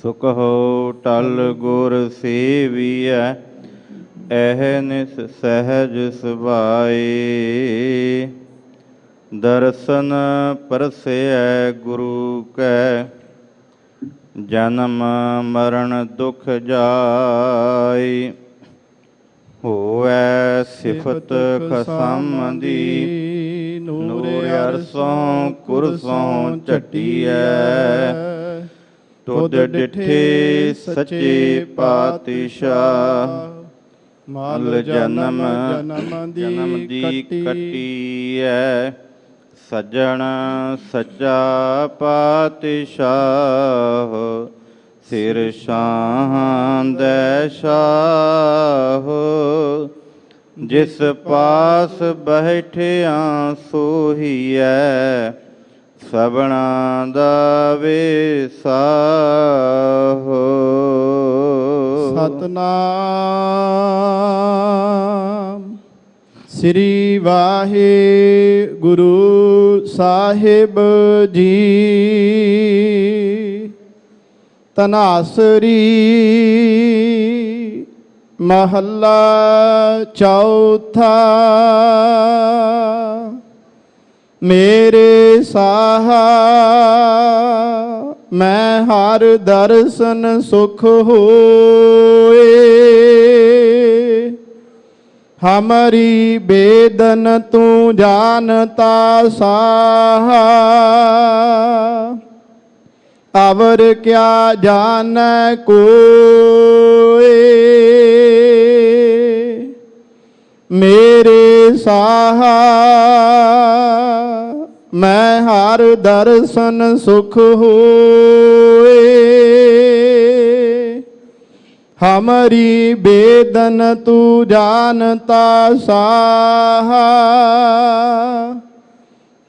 ਸੁਖੋ ਟਲ ਗੁਰ ਸੇਵੀਐ, ਅਹਨਿਸ ਸਹਿਜ ਸੁਭਾਏ। ਦਰਸ਼ਨ ਪਰਸੈ ਗੁਰੂ ਕੈ, ਜਨਮ ਮਰਨ ਦੁਖ ਜਾਇ। ਹੋਵੈ ਸਿਫਤ ਖਸਮ ਦੀ, ਨੂਰ ਅਰਸੋਂ ਕੁਰਸੋਂ ਝਟੀਐ। ਤੁਧ ਡਿਠੇ ਸੱਚੇ ਪਾਤਸ਼ਾਹ, ਮਲ ਜਨਮ ਜਨਮ ਦੀ ਕੱਟੀਐ। ਸੱਜਣ ਸੱਚਾ ਪਾਤਸ਼ਾਹ, ਸਿਰ ਸ਼ਾਂਦੈ ਸ਼ਾਹ। ਜਿਸ ਪਾਸ ਬੈਠਿਆ ਸੋਹੀਐ, ਸਭਨਾ ਦਾ ਵਿਸਾਹੋ। ਸਤਨਾਮ ਸ੍ਰੀ ਵਾਹਿਗੁਰੂ ਸਾਹਿਬ ਜੀ। ਧਨਾਸਰੀ ਮਹੱਲਾ ਚੌਥਾ। ਮੇਰੇ ਸਾਹਾ ਮੈਂ ਹਰ ਦਰਸ਼ਨ ਸੁਖ ਹੋਏ। ਹਮਾਰੀ ਬੇਦਨ ਤੂੰ ਜਾਨਤਾ ਸਾਹਾ, ਅਵਰ ਕਿਆ ਜਾਨੈ ਕੋਇ। ਮੇਰੇ ਸਾਹਾ ਮੈਂ ਹਰ ਦਰਸ਼ਨ ਸੁਖ ਹੋਏ। ਹਮਾਰੀ ਬੇਦਨ ਤੂੰ ਜਾਨਤਾ ਸਾਹਾ,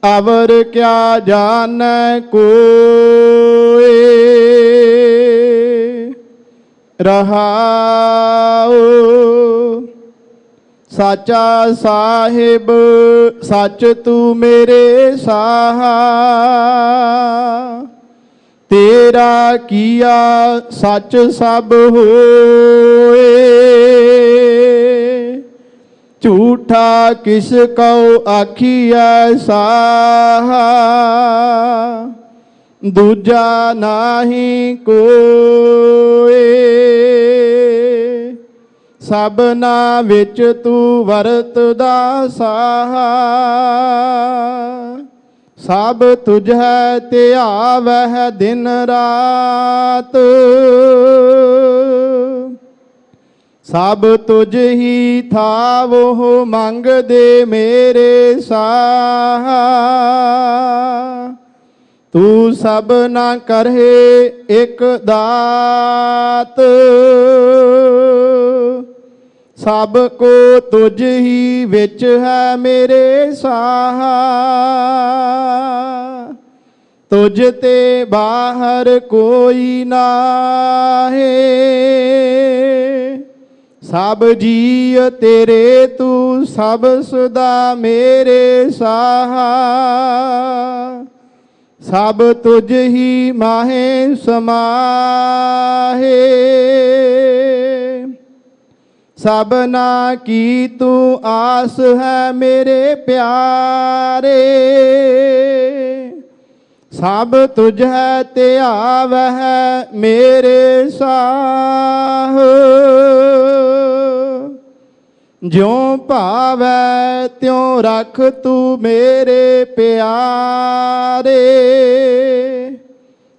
ਅਵਰ ਕਿਆ ਜਾਨੈ ਕੋਇ। ਰਹਾਉ ਸਾਚਾ ਸਾਹਿਬ ਸੱਚ ਤੂੰ ਮੇਰੇ ਸਾਹਾ। ਤੇਰਾ ਕੀਆ ਸੱਚ ਸਭ ਹੋਏ। ਝੂਠਾ ਕਿਸ ਕਉ ਆਖੀਐ ਸਾਹਾ, ਦੂਜਾ ਨਾਹੀ ਕੋਇ। ਸਭਨਾ ਵਿੱਚ ਤੂੰ ਵਰਤਦਾ ਸਾਹਾ, ਸਭ ਤੁਝੈ ਧਿਆਵਹਿ ਦਿਨ ਰਾਤ। ਸਭ ਤੁਝ ਹੀ ਥਾਵੋ ਮੰਗਦੇ ਮੇਰੇ ਸਾਹਾ। ਤੂੰ ਸਭ ਨਾ ਕਰਹਿ ਇਕ ਦਾਤ, ਸਭ ਕੋ ਤੁਝ ਹੀ ਵਿੱਚ ਹੈ ਮੇਰੇ ਸਾਹਾ। ਤੁਝ ਤੇ ਬਾਹਰ ਕੋਈ ਨਾਹੀ, ਸਭ ਜੀਅ ਤੇਰੇ ਤੂੰ ਸਭ ਸਦਾ ਮੇਰੇ ਸਾਹਾ। ਸਭ ਤੁਝ ਹੀ ਮਾਹੇ ਸਮਾਹੇ, ਸਭਨਾ ਕੀ ਤੂੰ ਆਸ ਹੈ ਮੇਰੇ ਪਿਆਰੇ। ਸਭ ਤੁਝ ਹੈ ਧਿਆਵਹਿ ਮੇਰੇ ਸਾਹ। ਜਿਉ ਭਾਵੈ ਤਿਉ ਰਖ ਤੂੰ ਮੇਰੇ ਪਿਆਰੇ।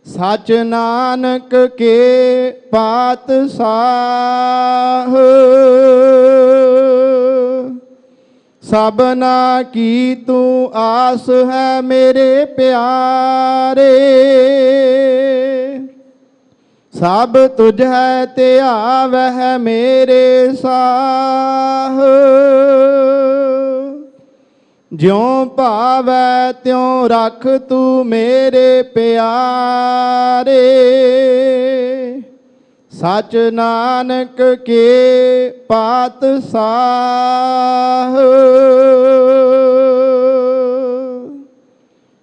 ਸਚ ਨਾਨਕ ਕੇ ਪਾਤਸ਼ਾਹ, ਸਭਨਾ ਕੀ ਤੂੰ ਆਸ ਹੈ ਮੇਰੇ ਪਿਆਰੇ। ਸਭ ਤੁਝ ਹੈ ਧਿਆਵਹਿ ਮੇਰੇ ਸਾਹ। ਜਿਉ ਭਾਵੈ ਤਿਉ ਰਖ ਤੂੰ ਮੇਰੇ ਪਿਆਰੇ। ਸਚ ਨਾਨਕ ਕੇ ਪਾਤਸ਼ਾਹ।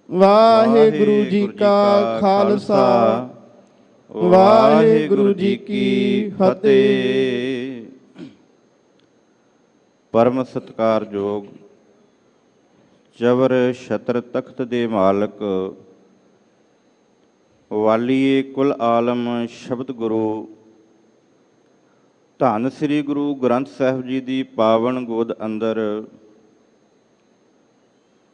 ਵਾਹਿਗੁਰੂ ਜੀ ਕਾ ਖਾਲਸਾ, ਵਾਹਿਗੁਰੂ ਜੀ ਕੀ ਫਤਿਹ। ਪਰਮ ਸਤਿਕਾਰਯੋਗ ਚਵਰ ਛਤਰ ਤਖਤ ਦੇ ਮਾਲਕ ਵਾਲੀਏ ਕੁਲ ਆਲਮ ਸ਼ਬਦ ਗੁਰੂ ਧੰਨ ਸ੍ਰੀ ਗੁਰੂ ਗ੍ਰੰਥ ਸਾਹਿਬ ਜੀ ਦੀ ਪਾਵਨ ਗੋਦ ਅੰਦਰ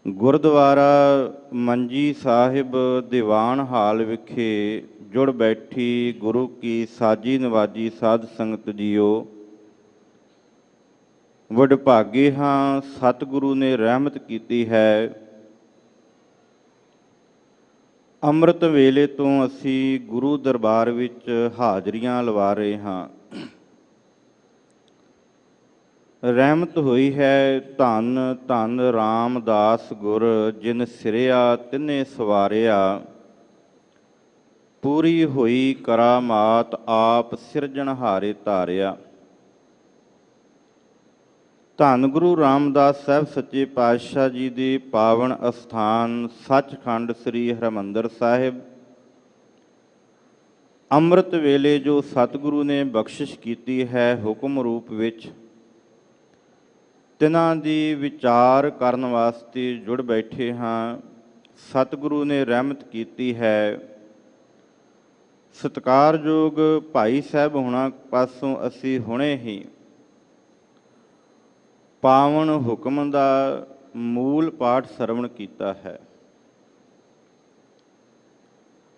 ਗੁਰਦੁਆਰਾ ਮੰਜੀ ਸਾਹਿਬ ਦੀਵਾਨ ਹਾਲ ਵਿਖੇ ਜੁੜ ਬੈਠੀ ਗੁਰੂ ਕੀ ਸਾਜੀ ਨਵਾਜੀ ਸਾਧ ਸੰਗਤ ਜੀਓ, ਵਡਭਾਗੇ ਹਾਂ ਸਤਿਗੁਰੂ ਨੇ ਰਹਿਮਤ ਕੀਤੀ ਹੈ। ਅੰਮ੍ਰਿਤ ਵੇਲੇ ਤੋਂ ਅਸੀਂ ਗੁਰੂ ਦਰਬਾਰ ਵਿੱਚ ਹਾਜ਼ਰੀਆਂ ਲਵਾ ਰਹੇ ਹਾਂ। ਰਹਿਮਤ ਹੋਈ ਹੈ ਧੰਨ ਧੰਨ ਰਾਮਦਾਸ ਗੁਰ, ਜਿਨ ਸਿਰਿਆ ਤਿਨੇ ਸਵਾਰਿਆ, ਪੂਰੀ ਹੋਈ ਕਰਾਮਾਤ ਆਪ ਸਿਰਜਣਹਾਰੇ ਧਾਰਿਆ। ਧੰਨ ਗੁਰੂ ਰਾਮਦਾਸ ਸਾਹਿਬ ਸੱਚੇ ਪਾਤਸ਼ਾਹ ਜੀ ਦੇ ਪਾਵਨ ਅਸਥਾਨ ਸੱਚਖੰਡ ਸ੍ਰੀ ਹਰਿਮੰਦਰ ਸਾਹਿਬ ਅੰਮ੍ਰਿਤ ਵੇਲੇ ਜੋ ਸਤਿਗੁਰੂ ਨੇ ਬਖਸ਼ਿਸ਼ ਕੀਤੀ ਹੈ ਹੁਕਮ ਰੂਪ ਵਿੱਚ, ਤਿਨਾਂ ਦੀ ਵਿਚਾਰ ਕਰਨ ਵਾਸਤੇ ਜੁੜ ਬੈਠੇ ਹਾਂ। ਸਤਿਗੁਰੂ ਨੇ ਰਹਿਮਤ ਕੀਤੀ ਹੈ। ਸਤਿਕਾਰਯੋਗ ਭਾਈ ਸਾਹਿਬ ਹੁਣਾਂ ਪਾਸੋਂ ਅਸੀਂ ਹੁਣੇ ਹੀ ਪਾਵਨ ਹੁਕਮ ਦਾ ਮੂਲ ਪਾਠ ਸਰਵਣ ਕੀਤਾ ਹੈ।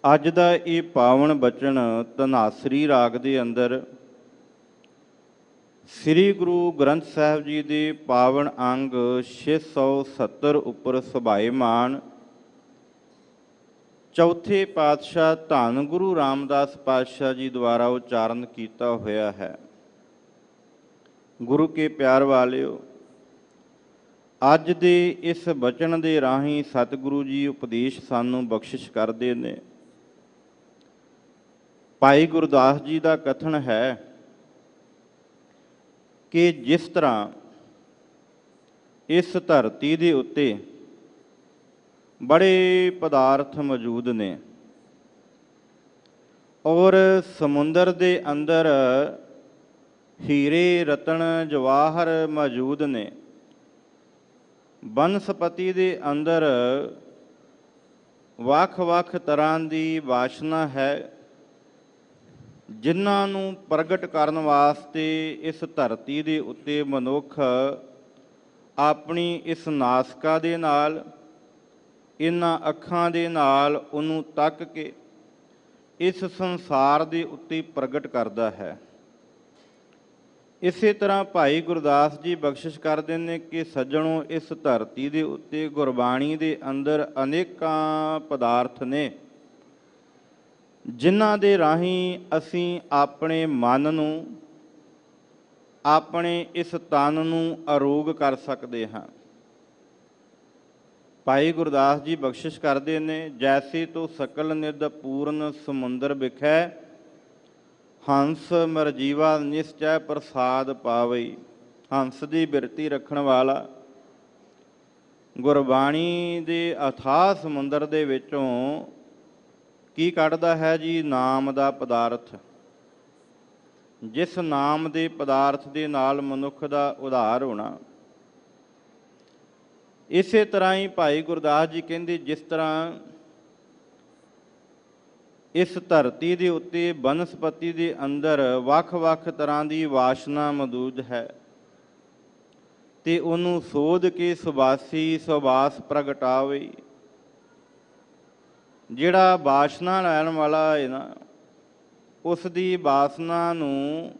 ਅੱਜ ਦਾ ਇਹ ਪਾਵਨ ਬਚਨ ਧਨਾਸਰੀ ਰਾਗ ਦੇ ਅੰਦਰ ਸ੍ਰੀ ਗੁਰੂ ਗ੍ਰੰਥ ਸਾਹਿਬ ਜੀ ਦੇ ਪਾਵਨ ਅੰਗ 670 ਉੱਪਰ ਸੁਭਾਏਮਾਨ ਚੌਥੇ ਪਾਤਸ਼ਾਹ ਧੰਨ ਗੁਰੂ ਰਾਮਦਾਸ ਪਾਤਸ਼ਾਹ ਜੀ ਦੁਆਰਾ ਉਚਾਰਨ ਕੀਤਾ ਹੋਇਆ ਹੈ। ਗੁਰੂ ਕੇ ਪਿਆਰ ਵਾਲਿਓ, ਅੱਜ ਦੇ ਇਸ ਬਚਨ ਦੇ ਰਾਹੀਂ ਸਤਿਗੁਰੂ ਜੀ ਉਪਦੇਸ਼ ਸਾਨੂੰ ਬਖਸ਼ਿਸ਼ ਕਰਦੇ ਨੇ। ਭਾਈ ਗੁਰਦਾਸ ਜੀ ਦਾ ਕਥਨ ਹੈ ਕਿ ਜਿਸ ਤਰ੍ਹਾਂ ਇਸ ਧਰਤੀ ਦੇ ਉੱਤੇ ਬੜੇ ਪਦਾਰਥ ਮੌਜੂਦ ਨੇ ਔਰ ਸਮੁੰਦਰ ਦੇ ਅੰਦਰ ਹੀਰੇ ਰਤਨ ਜਵਾਹਰ ਮੌਜੂਦ ਨੇ, ਬਨਸਪਤੀ ਦੇ ਅੰਦਰ ਵੱਖ-ਵੱਖ ਤਰ੍ਹਾਂ ਦੀ ਵਾਸ਼ਨਾ ਹੈ, ਜਿਨ੍ਹਾਂ ਨੂੰ ਪ੍ਰਗਟ ਕਰਨ ਵਾਸਤੇ ਇਸ ਧਰਤੀ ਦੇ ਉੱਤੇ ਮਨੁੱਖ ਆਪਣੀ ਇਸ ਨਾਸਿਕਾ ਦੇ ਨਾਲ, ਇਹਨਾਂ ਅੱਖਾਂ ਦੇ ਨਾਲ ਉਹਨੂੰ ਤੱਕ ਕੇ ਇਸ ਸੰਸਾਰ ਦੇ ਉੱਤੇ ਪ੍ਰਗਟ ਕਰਦਾ ਹੈ। ਇਸੇ ਤਰ੍ਹਾਂ ਭਾਈ ਗੁਰਦਾਸ ਜੀ ਬਖਸ਼ਿਸ਼ ਕਰਦੇ ਨੇ ਕਿ ਸੱਜਣੋ, ਇਸ ਧਰਤੀ ਦੇ ਉੱਤੇ ਗੁਰਬਾਣੀ ਦੇ ਅੰਦਰ ਅਨੇਕਾਂ ਪਦਾਰਥ ਨੇ, ਜਿਨ੍ਹਾਂ ਦੇ ਰਾਹੀਂ ਅਸੀਂ ਆਪਣੇ ਮਨ ਨੂੰ, ਆਪਣੇ ਇਸ ਤਨ ਨੂੰ ਅਰੋਗ ਕਰ ਸਕਦੇ ਹਾਂ। ਭਾਈ ਗੁਰਦਾਸ ਜੀ ਬਖਸ਼ਿਸ਼ ਕਰਦੇ ਨੇ, ਜੈਸੇ ਤੋ ਸਕਲ ਨਿਧ ਪੂਰਨ ਸਮੁੰਦਰ ਵਿਖੈ, ਹੰਸ ਮਰਜੀਵਾ ਨਿਸ਼ਚੈ ਪ੍ਰਸਾਦ ਪਾਵਈ। ਹੰਸ ਦੀ ਬਿਰਤੀ ਰੱਖਣ ਵਾਲਾ ਗੁਰਬਾਣੀ ਦੇ ਅਥਾਹ ਸਮੁੰਦਰ ਦੇ ਵਿੱਚੋਂ ਕੀ ਕੱਢਦਾ ਹੈ ਜੀ? ਨਾਮ ਦਾ ਪਦਾਰਥ। ਜਿਸ ਨਾਮ ਦੇ ਪਦਾਰਥ ਦੇ ਨਾਲ ਮਨੁੱਖ ਦਾ ਉਧਾਰ ਹੋਣਾ। ਇਸੇ ਤਰ੍ਹਾਂ ਹੀ ਭਾਈ ਗੁਰਦਾਸ ਜੀ ਕਹਿੰਦੇ, ਜਿਸ ਤਰ੍ਹਾਂ ਇਸ ਧਰਤੀ ਦੇ ਉੱਤੇ ਬਨਸਪਤੀ ਦੇ ਅੰਦਰ ਵੱਖ-ਵੱਖ ਤਰ੍ਹਾਂ ਦੀ ਵਾਸ਼ਨਾ ਮੌਜੂਦ ਹੈ ਤੇ ਉਹਨੂੰ ਸੋਧ ਕੇ ਸੁਬਾਸੀ ਸੁਬਾਸ ਪ੍ਰਗਟਾਵੇ। ਜਿਹੜਾ ਵਾਸ਼ਨਾ ਲੈਣ ਵਾਲਾ ਹੈ ਨਾ, ਉਸ ਦੀ ਵਾਸਨਾ ਨੂੰ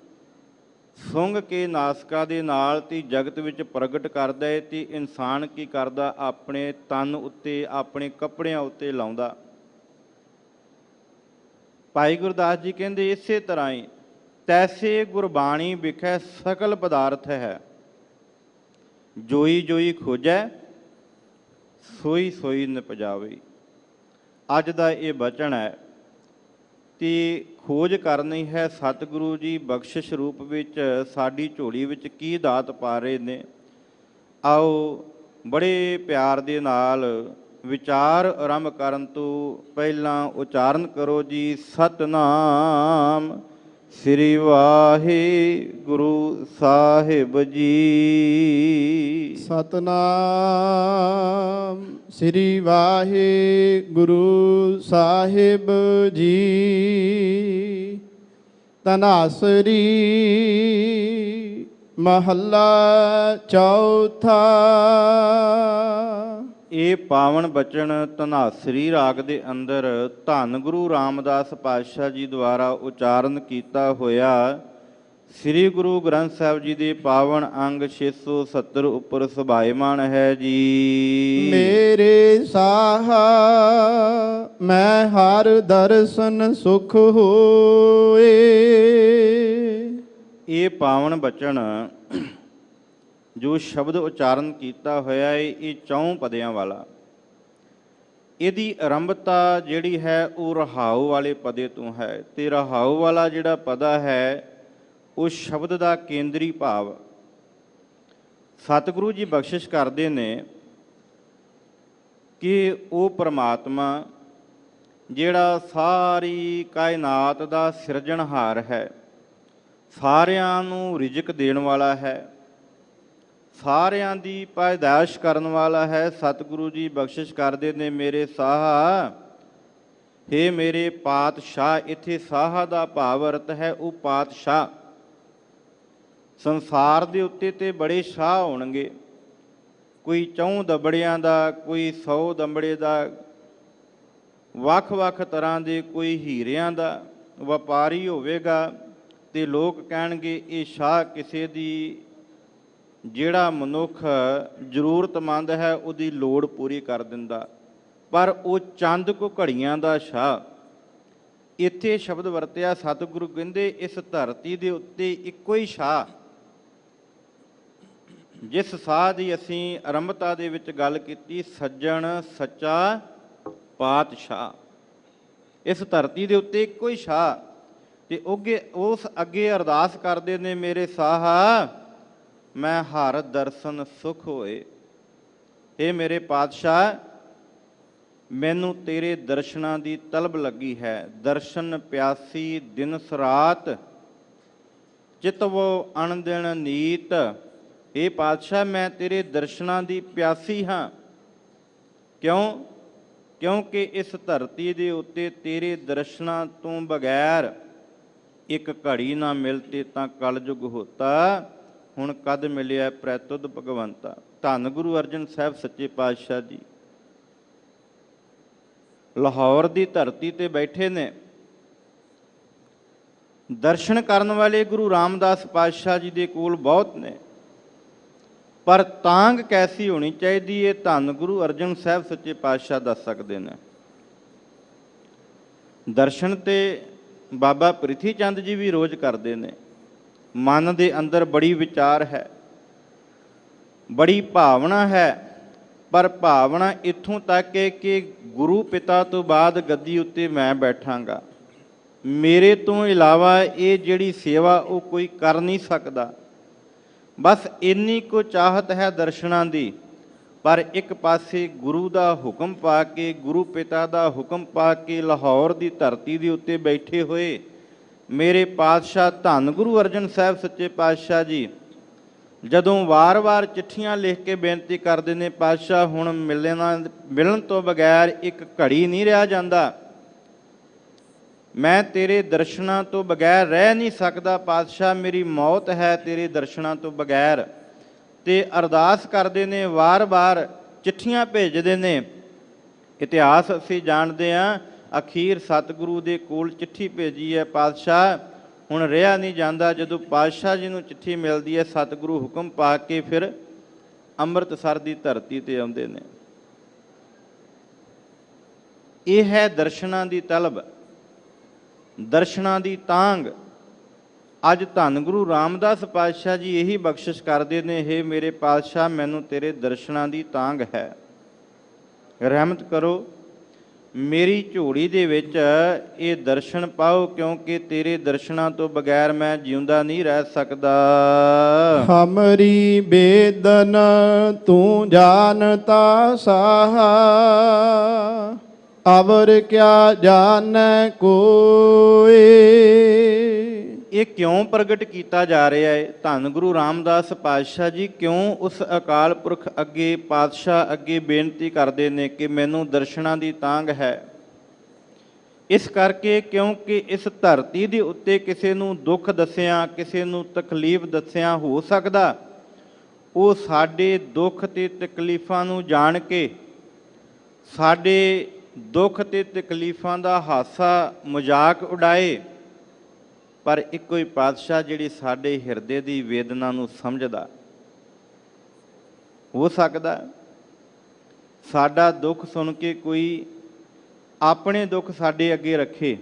ਸੁੰਘ ਕੇ ਨਾਸਿਕਾ ਦੇ ਨਾਲ ਤੇ ਜਗਤ ਵਿੱਚ ਪ੍ਰਗਟ ਕਰਦਾ ਹੈ ਤੇ ਇਨਸਾਨ ਕੀ ਕਰਦਾ? ਆਪਣੇ ਤਨ ਉੱਤੇ, ਆਪਣੇ ਕੱਪੜਿਆਂ ਉੱਤੇ ਲਾਉਂਦਾ। ਭਾਈ ਗੁਰਦਾਸ ਜੀ ਕਹਿੰਦੇ, ਇਸੇ ਤਰ੍ਹਾਂ ਹੀ ਤੈਸੇ ਗੁਰਬਾਣੀ ਵਿਖੇ ਸਕਲ ਪਦਾਰਥ ਹੈ, ਜੋਈ ਜੋਈ ਖੋਜੈ ਸੋਈ ਸੋਈ ਨਿਪਜਾਵੇ। ਅੱਜ ਦਾ ਇਹ ਬਚਨ ਹੈ ਤੇ ਖੋਜ ਕਰਨੀ ਹੈ ਸਤਿਗੁਰੂ ਜੀ ਬਖਸ਼ਿਸ਼ ਰੂਪ ਵਿੱਚ ਸਾਡੀ ਝੋਲੀ ਵਿੱਚ ਕੀ ਦਾਤ ਪਾ ਰਹੇ ਨੇ। ਆਓ ਬੜੇ ਪਿਆਰ ਦੇ ਨਾਲ ਵਿਚਾਰ ਆਰੰਭ ਕਰਨ ਤੋਂ ਪਹਿਲਾਂ ਉਚਾਰਨ ਕਰੋ ਜੀ ਸਤਨਾਮ ਸ੍ਰੀ ਵਾਹਿਗੁਰੂ ਸਾਹਿਬ ਜੀ। ਸਤਨਾਮ ਸ੍ਰੀ ਵਾਹਿਗੁਰੂ ਸਾਹਿਬ ਜੀ। ਤਨਾਸਰੀ ਮਹੱਲਾ ਚੌਥਾ। ਇਹ ਪਾਵਨ ਬਚਨ ਧਨਾਸਰੀ ਰਾਗ ਦੇ ਅੰਦਰ ਧੰਨ ਗੁਰੂ ਰਾਮਦਾਸ ਪਾਤਸ਼ਾਹ ਜੀ ਦੁਆਰਾ ਉਚਾਰਨ ਕੀਤਾ ਹੋਇਆ ਸ੍ਰੀ ਗੁਰੂ ਗ੍ਰੰਥ ਸਾਹਿਬ ਜੀ ਦੇ ਪਾਵਨ ਅੰਗ 670 ਉੱਪਰ ਸੁਭਾਇਮਾਨ ਹੈ ਜੀ। ਮੇਰੇ ਸਾਹਾ ਮੈਂ ਹਰ ਦਰਸ਼ਨ ਸੁਖ ਹੋਏ। ਇਹ ਪਾਵਨ ਬਚਨ ਜੋ ਸ਼ਬਦ ਉਚਾਰਨ ਕੀਤਾ ਹੋਇਆ ਹੈ ਇਹ ਚੌਂ ਪਦਿਆਂ ਵਾਲਾ। ਇਹਦੀ ਆਰੰਭਤਾ ਜਿਹੜੀ ਹੈ ਉਹ ਰਹਾਉ ਵਾਲੇ ਪਦੇ ਤੋਂ ਹੈ ਤੇ ਰਹਾਉ ਵਾਲਾ ਜਿਹੜਾ ਪਦਾ ਹੈ ਉਸ ਸ਼ਬਦ ਦਾ ਕੇਂਦਰੀ ਭਾਵ ਸਤਿਗੁਰੂ ਜੀ ਬਖਸ਼ਿਸ਼ ਕਰਦੇ ਨੇ ਕਿ ਉਹ ਪ੍ਰਮਾਤਮਾ ਜਿਹੜਾ ਸਾਰੀ ਕਾਇਨਾਤ ਦਾ ਸਿਰਜਣਹਾਰ ਹੈ, ਸਾਰਿਆਂ ਨੂੰ ਰਿਜ਼ਕ ਦੇਣ ਵਾਲਾ ਹੈ, ਸਾਰਿਆਂ ਦੀ ਪੈਦਾਇਸ਼ ਕਰਨ ਵਾਲਾ ਹੈ। ਸਤਿਗੁਰੂ ਜੀ ਬਖਸ਼ਿਸ਼ ਕਰਦੇ ਨੇ ਮੇਰੇ ਸਾਹਾ ਹੇ ਮੇਰੇ ਪਾਤਸ਼ਾਹ। ਇੱਥੇ ਸਾਹਾ ਦਾ ਭਾਵ ਅਰਥ ਹੈ ਉਹ ਪਾਤਸ਼ਾਹ। ਸੰਸਾਰ ਦੇ ਉੱਤੇ ਤੇ ਬੜੇ ਸ਼ਾਹ ਹੋਣਗੇ, ਕੋਈ 4 ਦਬੜਿਆਂ ਦਾ, ਕੋਈ 100 ਦੰਬੜੇ ਦਾ, ਵੱਖ-ਵੱਖ ਤਰ੍ਹਾਂ ਦੇ, ਕੋਈ ਹੀਰਿਆਂ ਦਾ ਵਪਾਰੀ ਹੋਵੇਗਾ ਤੇ ਲੋਕ ਕਹਿਣਗੇ ਇਹ ਸ਼ਾਹ ਕਿਸੇ ਦੀ ਜਿਹੜਾ ਮਨੁੱਖ ਜ਼ਰੂਰਤਮੰਦ ਹੈ ਉਹਦੀ ਲੋੜ ਪੂਰੀ ਕਰ ਦਿੰਦਾ, ਪਰ ਉਹ ਚੰਦ ਕੋ ਘੜੀਆਂ ਦਾ ਸ਼ਾਹ। ਇੱਥੇ ਸ਼ਬਦ ਵਰਤਿਆ ਸਤਿਗੁਰੂ ਕਹਿੰਦੇ ਇਸ ਧਰਤੀ ਦੇ ਉੱਤੇ ਇੱਕੋ ਹੀ ਸ਼ਾਹ, ਜਿਸ ਸਾਹ ਦੀ ਅਸੀਂ ਆਰੰਭਤਾ ਦੇ ਵਿੱਚ ਗੱਲ ਕੀਤੀ, ਸੱਜਣ ਸੱਚਾ ਪਾਤਸ਼ਾਹ। ਇਸ ਧਰਤੀ ਦੇ ਉੱਤੇ ਇੱਕੋ ਹੀ ਸ਼ਾਹ ਤੇ ਉਸ ਅੱਗੇ ਅਰਦਾਸ ਕਰਦੇ ਨੇ ਮੇਰੇ ਸਾਹਾ ਮੈਂ ਹਰ ਦਰਸ਼ਨ ਸੁਖ ਹੋਏ। ਇਹ ਮੇਰੇ ਪਾਤਸ਼ਾਹ ਮੈਨੂੰ ਤੇਰੇ ਦਰਸ਼ਨਾਂ ਦੀ ਤਲਬ ਲੱਗੀ ਹੈ। ਦਰਸ਼ਨ ਪਿਆਸੀ ਦਿਨ ਸਰਾਤ ਚਿਤਵੋ ਅਣਦਿਨ ਨੀਤ। ਇਹ ਪਾਤਸ਼ਾਹ ਮੈਂ ਤੇਰੇ ਦਰਸ਼ਨਾਂ ਦੀ ਪਿਆਸੀ ਹਾਂ। ਕਿਉਂਕਿ ਇਸ ਧਰਤੀ ਦੇ ਉੱਤੇ ਤੇਰੇ ਦਰਸ਼ਨਾਂ ਤੋਂ ਬਗੈਰ ਇੱਕ ਘੜੀ ਨਾ ਮਿਲਤੇ ਤਾਂ ਕਲਯੁਗ ਹੋਤਾ। ਹੁਣ ਕਦ ਮਿਲਿਆ ਪ੍ਰੈਤੁਦ ਭਗਵੰਤਾ। ਧੰਨ ਗੁਰੂ ਅਰਜਨ ਸਾਹਿਬ ਸੱਚੇ ਪਾਤਸ਼ਾਹ ਜੀ ਲਾਹੌਰ ਦੀ ਧਰਤੀ ਤੇ ਬੈਠੇ ਨੇ। ਦਰਸ਼ਨ ਕਰਨ ਵਾਲੇ ਗੁਰੂ ਰਾਮਦਾਸ ਪਾਤਸ਼ਾਹ ਜੀ ਦੇ ਕੋਲ ਬਹੁਤ ਨੇ, ਪਰ ਤਾਂਗ ਕੈਸੀ ਹੋਣੀ ਚਾਹੀਦੀ ਇਹ ਧੰਨ ਗੁਰੂ ਅਰਜਨ ਸਾਹਿਬ ਸੱਚੇ ਪਾਤਸ਼ਾਹ ਦੱਸ ਸਕਦੇ ਨੇ। ਦਰਸ਼ਨ ਤੇ ਬਾਬਾ ਪ੍ਰਿਥੀ ਚੰਦ ਜੀ ਵੀ ਰੋਜ਼ ਕਰਦੇ ਨੇ। ਮਨ ਦੇ ਅੰਦਰ ਬੜੀ ਵਿਚਾਰ ਹੈ, ਬੜੀ ਭਾਵਨਾ ਹੈ, ਪਰ ਭਾਵਨਾ ਇੱਥੋਂ ਤੱਕ ਹੈ ਕਿ ਗੁਰੂ ਪਿਤਾ ਤੋਂ ਬਾਅਦ ਗੱਦੀ ਉੱਤੇ ਮੈਂ ਬੈਠਾਂਗਾ, ਮੇਰੇ ਤੋਂ ਇਲਾਵਾ ਇਹ ਜਿਹੜੀ ਸੇਵਾ ਉਹ ਕੋਈ ਕਰ ਨਹੀਂ ਸਕਦਾ। ਬਸ ਇੰਨੀ ਕੁ ਚਾਹਤ ਹੈ ਦਰਸ਼ਨਾਂ ਦੀ, ਪਰ ਇੱਕ ਪਾਸੇ ਗੁਰੂ ਦਾ ਹੁਕਮ ਪਾ ਕੇ, ਗੁਰੂ ਪਿਤਾ ਦਾ ਹੁਕਮ ਪਾ ਕੇ ਲਾਹੌਰ ਦੀ ਧਰਤੀ ਦੇ ਉੱਤੇ ਬੈਠੇ ਹੋਏ ਮੇਰੇ ਪਾਤਸ਼ਾਹ ਧੰਨ ਗੁਰੂ ਅਰਜਨ ਸਾਹਿਬ ਸੱਚੇ ਪਾਤਸ਼ਾਹ ਜੀ ਜਦੋਂ ਵਾਰ-ਵਾਰ ਚਿੱਠੀਆਂ ਲਿਖ ਕੇ ਬੇਨਤੀ ਕਰਦੇ ਨੇ, ਪਾਤਸ਼ਾਹ ਹੁਣ ਮਿਲਣ ਤੋਂ ਬਗੈਰ ਇੱਕ ਘੜੀ ਨਹੀਂ ਰਿਹਾ ਜਾਂਦਾ, ਮੈਂ ਤੇਰੇ ਦਰਸ਼ਨਾਂ ਤੋਂ ਬਗੈਰ ਰਹਿ ਨਹੀਂ ਸਕਦਾ ਪਾਤਸ਼ਾਹ, ਮੇਰੀ ਮੌਤ ਹੈ ਤੇਰੇ ਦਰਸ਼ਨਾਂ ਤੋਂ ਬਗੈਰ। ਤੇ ਅਰਦਾਸ ਕਰਦੇ ਨੇ, ਵਾਰ-ਵਾਰ ਚਿੱਠੀਆਂ ਭੇਜਦੇ ਨੇ। ਇਤਿਹਾਸ ਅਸੀਂ ਜਾਣਦੇ ਹਾਂ, ਅਖੀਰ ਸਤਿਗੁਰੂ ਦੇ ਕੋਲ ਚਿੱਠੀ ਭੇਜੀ ਹੈ, ਪਾਤਸ਼ਾਹ ਹੁਣ ਰਿਹਾ ਨਹੀਂ ਜਾਂਦਾ। ਜਦੋਂ ਪਾਤਸ਼ਾਹ ਜੀ ਨੂੰ ਚਿੱਠੀ ਮਿਲਦੀ ਹੈ, ਸਤਿਗੁਰੂ ਹੁਕਮ ਪਾ ਕੇ ਫਿਰ ਅੰਮ੍ਰਿਤਸਰ ਦੀ ਧਰਤੀ ਤੇ ਆਉਂਦੇ ਨੇ। ਇਹ ਹੈ ਦਰਸ਼ਨਾਂ ਦੀ ਤਲਬ, ਦਰਸ਼ਨਾਂ ਦੀ ਤਾਂਗ। ਅੱਜ ਧੰਨ ਗੁਰੂ ਰਾਮਦਾਸ ਪਾਤਸ਼ਾਹ ਜੀ ਇਹੀ ਬਖਸ਼ਿਸ਼ ਕਰਦੇ ਨੇ, ਹੇ ਮੇਰੇ ਪਾਤਸ਼ਾਹ ਮੈਨੂੰ ਤੇਰੇ ਦਰਸ਼ਨਾਂ ਦੀ ਤਾਂਗ ਹੈ, ਰਹਿਮਤ ਕਰੋ। ਮੇਰੀ ਝੋਲੀ ਦੇ ਵਿੱਚ ਇਹ ਦਰਸ਼ਨ ਪਾਓ, ਕਿਉਂਕਿ ਤੇਰੇ ਦਰਸ਼ਨਾਂ ਤੋਂ ਬਗੈਰ ਮੈਂ ਜਿਉਂਦਾ ਨਹੀਂ ਰਹਿ ਸਕਦਾ। ਹਮਰੀ ਬੇਦਨ ਤੂੰ ਜਾਣਤਾ ਸਾਹਾ, ਅਵਰ ਕਿਆ ਜਾਣੈ ਕੋਇ। ਇਹ ਕਿਉਂ ਪ੍ਰਗਟ ਕੀਤਾ ਜਾ ਰਿਹਾ ਹੈ? ਧੰਨ ਗੁਰੂ ਰਾਮਦਾਸ ਪਾਤਸ਼ਾਹ ਜੀ ਕਿਉਂ ਉਸ ਅਕਾਲ ਪੁਰਖ ਅੱਗੇ, ਪਾਤਸ਼ਾਹ ਅੱਗੇ ਬੇਨਤੀ ਕਰਦੇ ਨੇ ਕਿ ਮੈਨੂੰ ਦਰਸ਼ਨਾਂ ਦੀ ਤਾਂਘ ਹੈ? ਇਸ ਕਰਕੇ ਕਿਉਂਕਿ ਇਸ ਧਰਤੀ ਦੇ ਉੱਤੇ ਕਿਸੇ ਨੂੰ ਦੁੱਖ ਦੱਸਿਆ, ਕਿਸੇ ਨੂੰ ਤਕਲੀਫ ਦੱਸਿਆ ਹੋ ਸਕਦਾ ਉਹ ਸਾਡੇ ਦੁੱਖ ਤੇ ਤਕਲੀਫਾਂ ਨੂੰ ਜਾਣ ਕੇ ਸਾਡੇ ਦੁੱਖ ਤੇ ਤਕਲੀਫਾਂ ਦਾ ਹਾਸਾ ਮਜ਼ਾਕ ਉਡਾਏ, ਪਰ ਇੱਕੋ ਹੀ ਪਾਤਸ਼ਾਹ ਜਿਹੜੀ ਸਾਡੇ ਹਿਰਦੇ ਦੀ ਵੇਦਨਾ ਨੂੰ ਸਮਝਦਾ। ਹੋ ਸਕਦਾ ਸਾਡਾ ਦੁੱਖ ਸੁਣ ਕੇ ਕੋਈ ਆਪਣੇ ਦੁੱਖ ਸਾਡੇ ਅੱਗੇ ਰੱਖੇ।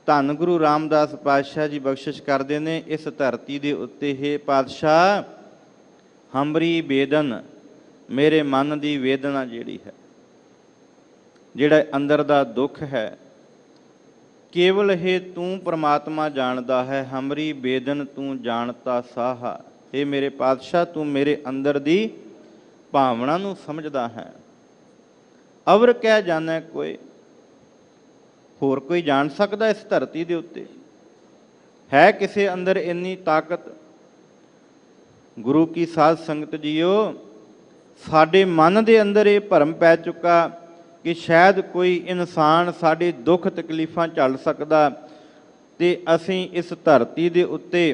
ਧੰਨ ਗੁਰੂ ਰਾਮਦਾਸ ਪਾਤਸ਼ਾਹ ਜੀ ਬਖਸ਼ਿਸ਼ ਕਰਦੇ ਨੇ, ਇਸ ਧਰਤੀ ਦੇ ਉੱਤੇ ਹੈ ਪਾਤਸ਼ਾਹ ਹਮਰੀ ਬੇਦਨ, ਮੇਰੇ ਮਨ ਦੀ ਵੇਦਨਾ ਜਿਹੜੀ ਹੈ, ਜਿਹੜਾ ਅੰਦਰ ਦਾ ਦੁੱਖ ਹੈ, ਕੇਵਲ ਇਹ ਤੂੰ ਪ੍ਰਮਾਤਮਾ ਜਾਣਦਾ ਹੈ। ਹਮਰੀ ਬੇਦਨ ਤੂੰ ਜਾਣਤਾ ਸਾਹਾ, ਇਹ ਮੇਰੇ ਪਾਤਸ਼ਾਹ ਤੂੰ ਮੇਰੇ ਅੰਦਰ ਦੀ ਭਾਵਨਾ ਨੂੰ ਸਮਝਦਾ ਹੈ। ਅਵਰ ਕਹਿ ਜਾਣੈ ਕੋਈ, ਹੋਰ ਕੋਈ ਜਾਣ ਸਕਦਾ ਇਸ ਧਰਤੀ ਦੇ ਉੱਤੇ? ਹੈ ਕਿਸੇ ਅੰਦਰ ਇੰਨੀ ਤਾਕਤ? ਗੁਰੂ ਕੀ ਸਾਧ ਸੰਗਤ ਜੀਓ, ਸਾਡੇ ਮਨ ਦੇ ਅੰਦਰ ਇਹ ਭਰਮ ਪੈ ਚੁੱਕਾ ਕਿ ਸ਼ਾਇਦ ਕੋਈ ਇਨਸਾਨ ਸਾਡੇ ਦੁੱਖ ਤਕਲੀਫਾਂ ਝੱਲ ਸਕਦਾ ਤੇ ਅਸੀਂ ਇਸ ਧਰਤੀ ਦੇ ਉੱਤੇ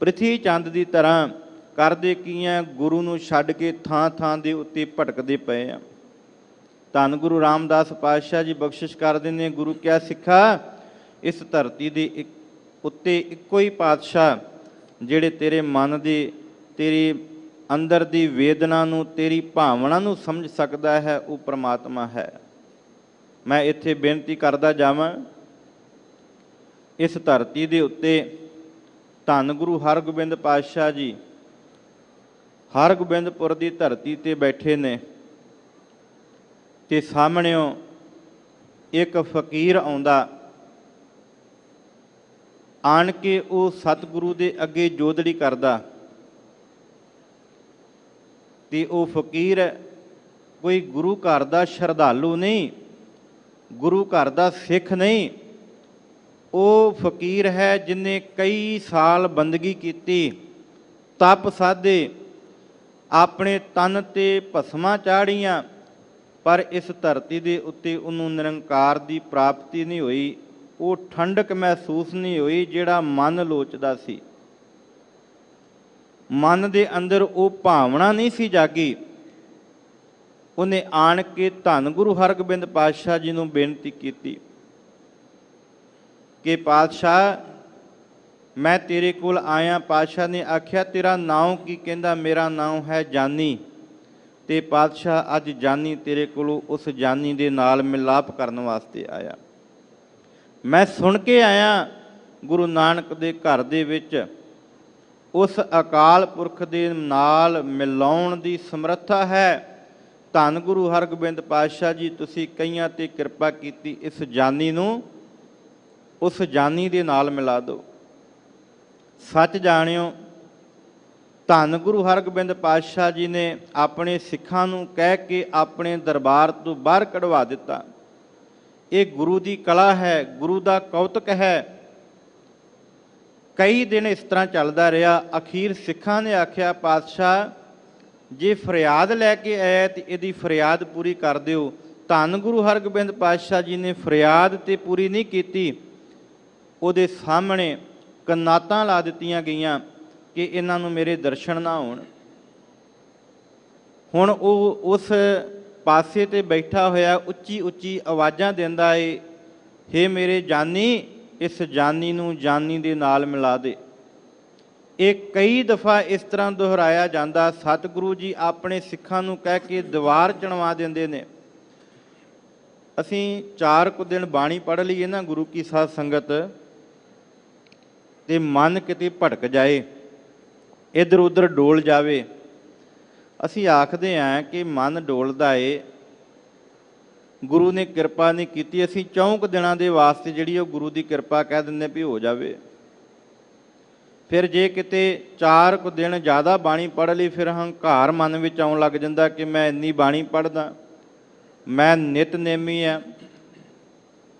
ਪ੍ਰਿਥੀ ਚੰਦ ਦੀ ਤਰ੍ਹਾਂ ਕਰਦੇ ਕੀ ਹਾਂ, ਗੁਰੂ ਨੂੰ ਛੱਡ ਕੇ ਥਾਂ ਥਾਂ ਦੇ ਉੱਤੇ ਭਟਕਦੇ ਪਏ ਆ। ਧੰਨ ਗੁਰੂ ਰਾਮਦਾਸ ਪਾਤਸ਼ਾਹ ਜੀ ਬਖਸ਼ਿਸ਼ ਕਰਦੇ ਨੇ, ਗੁਰੂ ਕਿਆ ਸਿੱਖਾ, ਇਸ ਧਰਤੀ ਦੇ ਉੱਤੇ ਇੱਕੋ ਹੀ ਪਾਤਸ਼ਾਹ ਜਿਹੜੇ ਤੇਰੇ ਮਨ ਦੀ, ਤੇਰੀ ਅੰਦਰ ਦੀ ਵੇਦਨਾ ਨੂੰ, ਤੇਰੀ ਭਾਵਨਾ ਨੂੰ ਸਮਝ ਸਕਦਾ ਹੈ, ਉਹ ਪ੍ਰਮਾਤਮਾ ਹੈ। ਮੈਂ ਇੱਥੇ ਬੇਨਤੀ ਕਰਦਾ ਜਾਵਾਂ, ਇਸ ਧਰਤੀ ਦੇ ਉੱਤੇ ਧੰਨ ਗੁਰੂ ਹਰਗੋਬਿੰਦ ਪਾਤਸ਼ਾਹ ਜੀ ਹਰਗੋਬਿੰਦਪੁਰ ਦੀ ਧਰਤੀ ਤੇ ਬੈਠੇ ਨੇ ਤੇ ਸਾਹਮਣਿਓਂ ਇੱਕ ਫਕੀਰ ਆਉਂਦਾ, ਆਣ ਕੇ ਉਹ ਸਤਿਗੁਰੂ ਦੇ ਅੱਗੇ ਜੋਦੜੀ ਕਰਦਾ ਤੇ ਉਹ ਫਕੀਰ ਕੋਈ ਗੁਰੂ ਘਰ ਦਾ ਸ਼ਰਧਾਲੂ ਨਹੀਂ, ਗੁਰੂ ਘਰ ਦਾ ਸਿੱਖ ਨਹੀਂ, ਉਹ ਫਕੀਰ ਹੈ ਜਿਨੇ ਕਈ ਸਾਲ ਬੰਦਗੀ ਕੀਤੀ, ਤਪ ਸਾਧੇ, ਆਪਣੇ ਤਨ ਤੇ ਭਸਮਾਂ ਚਾੜੀਆਂ, ਪਰ ਇਸ ਧਰਤੀ ਦੇ ਉੱਤੇ ਉਹਨੂੰ ਨਿਰੰਕਾਰ ਦੀ ਪ੍ਰਾਪਤੀ ਨਹੀਂ ਹੋਈ, ਉਹ ਠੰਡਕ ਮਹਿਸੂਸ ਨਹੀਂ ਹੋਈ ਜਿਹੜਾ ਮਨ ਲੋਚਦਾ ਸੀ। ਮਨ ਦੇ ਅੰਦਰ ਉਹ ਭਾਵਨਾ ਨਹੀਂ ਸੀ ਜਾਗੀ। ਉਹਨੇ ਆਣ ਕੇ ਧੰਨ ਗੁਰੂ ਹਰਗੋਬਿੰਦ ਪਾਤਸ਼ਾਹ ਜੀ ਨੂੰ ਬੇਨਤੀ ਕੀਤੀ ਕਿ ਪਾਤਸ਼ਾਹ ਮੈਂ ਤੇਰੇ ਕੋਲ ਆਇਆ। ਪਾਤਸ਼ਾਹ ਨੇ ਆਖਿਆ ਤੇਰਾ ਨਾਮ ਕੀ? ਕਹਿੰਦਾ ਮੇਰਾ ਨਾਮ ਹੈ ਜਾਨੀ। ਤੇ ਪਾਤਸ਼ਾਹ ਅੱਜ ਜਾਨੀ ਤੇਰੇ ਕੋਲੋਂ ਉਸ ਜਾਨੀ ਦੇ ਨਾਲ ਮਿਲਾਪ ਕਰਨ ਵਾਸਤੇ ਆਇਆ। ਮੈਂ ਸੁਣ ਕੇ ਆਇਆ ਗੁਰੂ ਨਾਨਕ ਦੇ ਘਰ ਦੇ ਵਿੱਚ ਉਸ ਅਕਾਲ ਪੁਰਖ ਦੇ ਨਾਲ ਮਿਲਾਉਣ ਦੀ ਸਮਰੱਥਾ ਹੈ। ਧੰਨ ਗੁਰੂ ਹਰਗੋਬਿੰਦ ਪਾਤਸ਼ਾਹ ਜੀ ਤੁਸੀਂ ਕਈਆਂ ਤੇ ਕਿਰਪਾ ਕੀਤੀ, ਇਸ ਜਾਨੀ ਨੂੰ ਉਸ ਜਾਨੀ ਦੇ ਨਾਲ ਮਿਲਾ ਦਿਓ। ਸੱਚ ਜਾਣਿਓ, ਧੰਨ ਗੁਰੂ ਹਰਗੋਬਿੰਦ ਪਾਤਸ਼ਾਹ ਜੀ ਨੇ ਆਪਣੇ ਸਿੱਖਾਂ ਨੂੰ ਕਹਿ ਕੇ ਆਪਣੇ ਦਰਬਾਰ ਤੋਂ ਬਾਹਰ ਕਢਵਾ ਦਿੱਤਾ। ਇਹ ਗੁਰੂ ਦੀ ਕਲਾ ਹੈ, ਗੁਰੂ ਦਾ ਕੌਤਕ ਹੈ। ਕਈ ਦਿਨ ਇਸ ਤਰ੍ਹਾਂ ਚੱਲਦਾ ਰਿਹਾ। ਅਖੀਰ ਸਿੱਖਾਂ ਨੇ ਆਖਿਆ ਪਾਤਸ਼ਾਹ ਜੇ ਫਰਿਆਦ ਲੈ ਕੇ ਆਇਆ ਤੇ ਇਹਦੀ ਫਰਿਆਦ ਪੂਰੀ ਕਰ ਦਿਓ। ਧੰਨ ਗੁਰੂ ਹਰਗੋਬਿੰਦ ਪਾਤਸ਼ਾਹ ਜੀ ਨੇ ਫਰਿਆਦ ਤੇ ਪੂਰੀ ਨਹੀਂ ਕੀਤੀ, ਉਹਦੇ ਸਾਹਮਣੇ ਕਨਾਤਾਂ ਲਾ ਦਿੱਤੀਆਂ ਗਈਆਂ ਕਿ ਇਹਨਾਂ ਨੂੰ ਮੇਰੇ ਦਰਸ਼ਨ ਨਾ ਹੋਣ। ਹੁਣ ਉਹ ਉਸ ਪਾਸੇ ਤੇ ਬੈਠਾ ਹੋਇਆ ਉੱਚੀ ਉੱਚੀ ਆਵਾਜ਼ਾਂ ਦਿੰਦਾ ਏ, ਹੇ ਮੇਰੇ ਜਾਨੀ, ਇਸ ਜਾਨੀ ਨੂੰ ਜਾਨੀ ਦੇ ਨਾਲ ਮਿਲਾ ਦੇ। ਇਹ ਕਈ ਦਫਾ ਇਸ ਤਰ੍ਹਾਂ ਦੁਹਰਾਇਆ ਜਾਂਦਾ। ਸਤਿਗੁਰੂ ਜੀ ਆਪਣੇ ਸਿੱਖਾਂ ਨੂੰ ਕਹਿ ਕੇ ਦੀਵਾਰ ਚਣਵਾ ਦਿੰਦੇ ਨੇ। ਅਸੀਂ 4 ਕੁ ਦਿਨ ਬਾਣੀ ਪੜ੍ਹ ਲਈਏ ਨਾ ਗੁਰੂ ਕੀ ਸਾਧ ਸੰਗਤ, ਤੇ ਮਨ ਕਿਤੇ ਭਟਕ ਜਾਏ, ਇੱਧਰ ਉੱਧਰ ਡੋਲ ਜਾਵੇ। ਅਸੀਂ ਆਖਦੇ ਹਾਂ ਕਿ ਮਨ ਡੋਲਦਾ ਏ ਗੁਰੂ ਨੇ ਕਿਰਪਾ ਨਹੀਂ ਕੀਤੀ। ਅਸੀਂ 4 ਦਿਨਾਂ ਦੇ ਵਾਸਤੇ ਜਿਹੜੀ ਉਹ ਗੁਰੂ ਦੀ ਕਿਰਪਾ ਕਹਿ ਦਿੰਦੇ ਵੀ ਹੋ ਜਾਵੇ। ਫਿਰ ਜੇ ਕਿਤੇ 4 ਕੁ ਦਿਨ ਜ਼ਿਆਦਾ ਬਾਣੀ ਪੜ੍ਹ ਲਈ, ਫਿਰ ਹੰਕਾਰ ਮਨ ਵਿੱਚ ਆਉਣ ਲੱਗ ਜਾਂਦਾ ਕਿ ਮੈਂ ਇੰਨੀ ਬਾਣੀ ਪੜ੍ਹਦਾ, ਮੈਂ ਨਿਤਨੇਮੀ ਆ।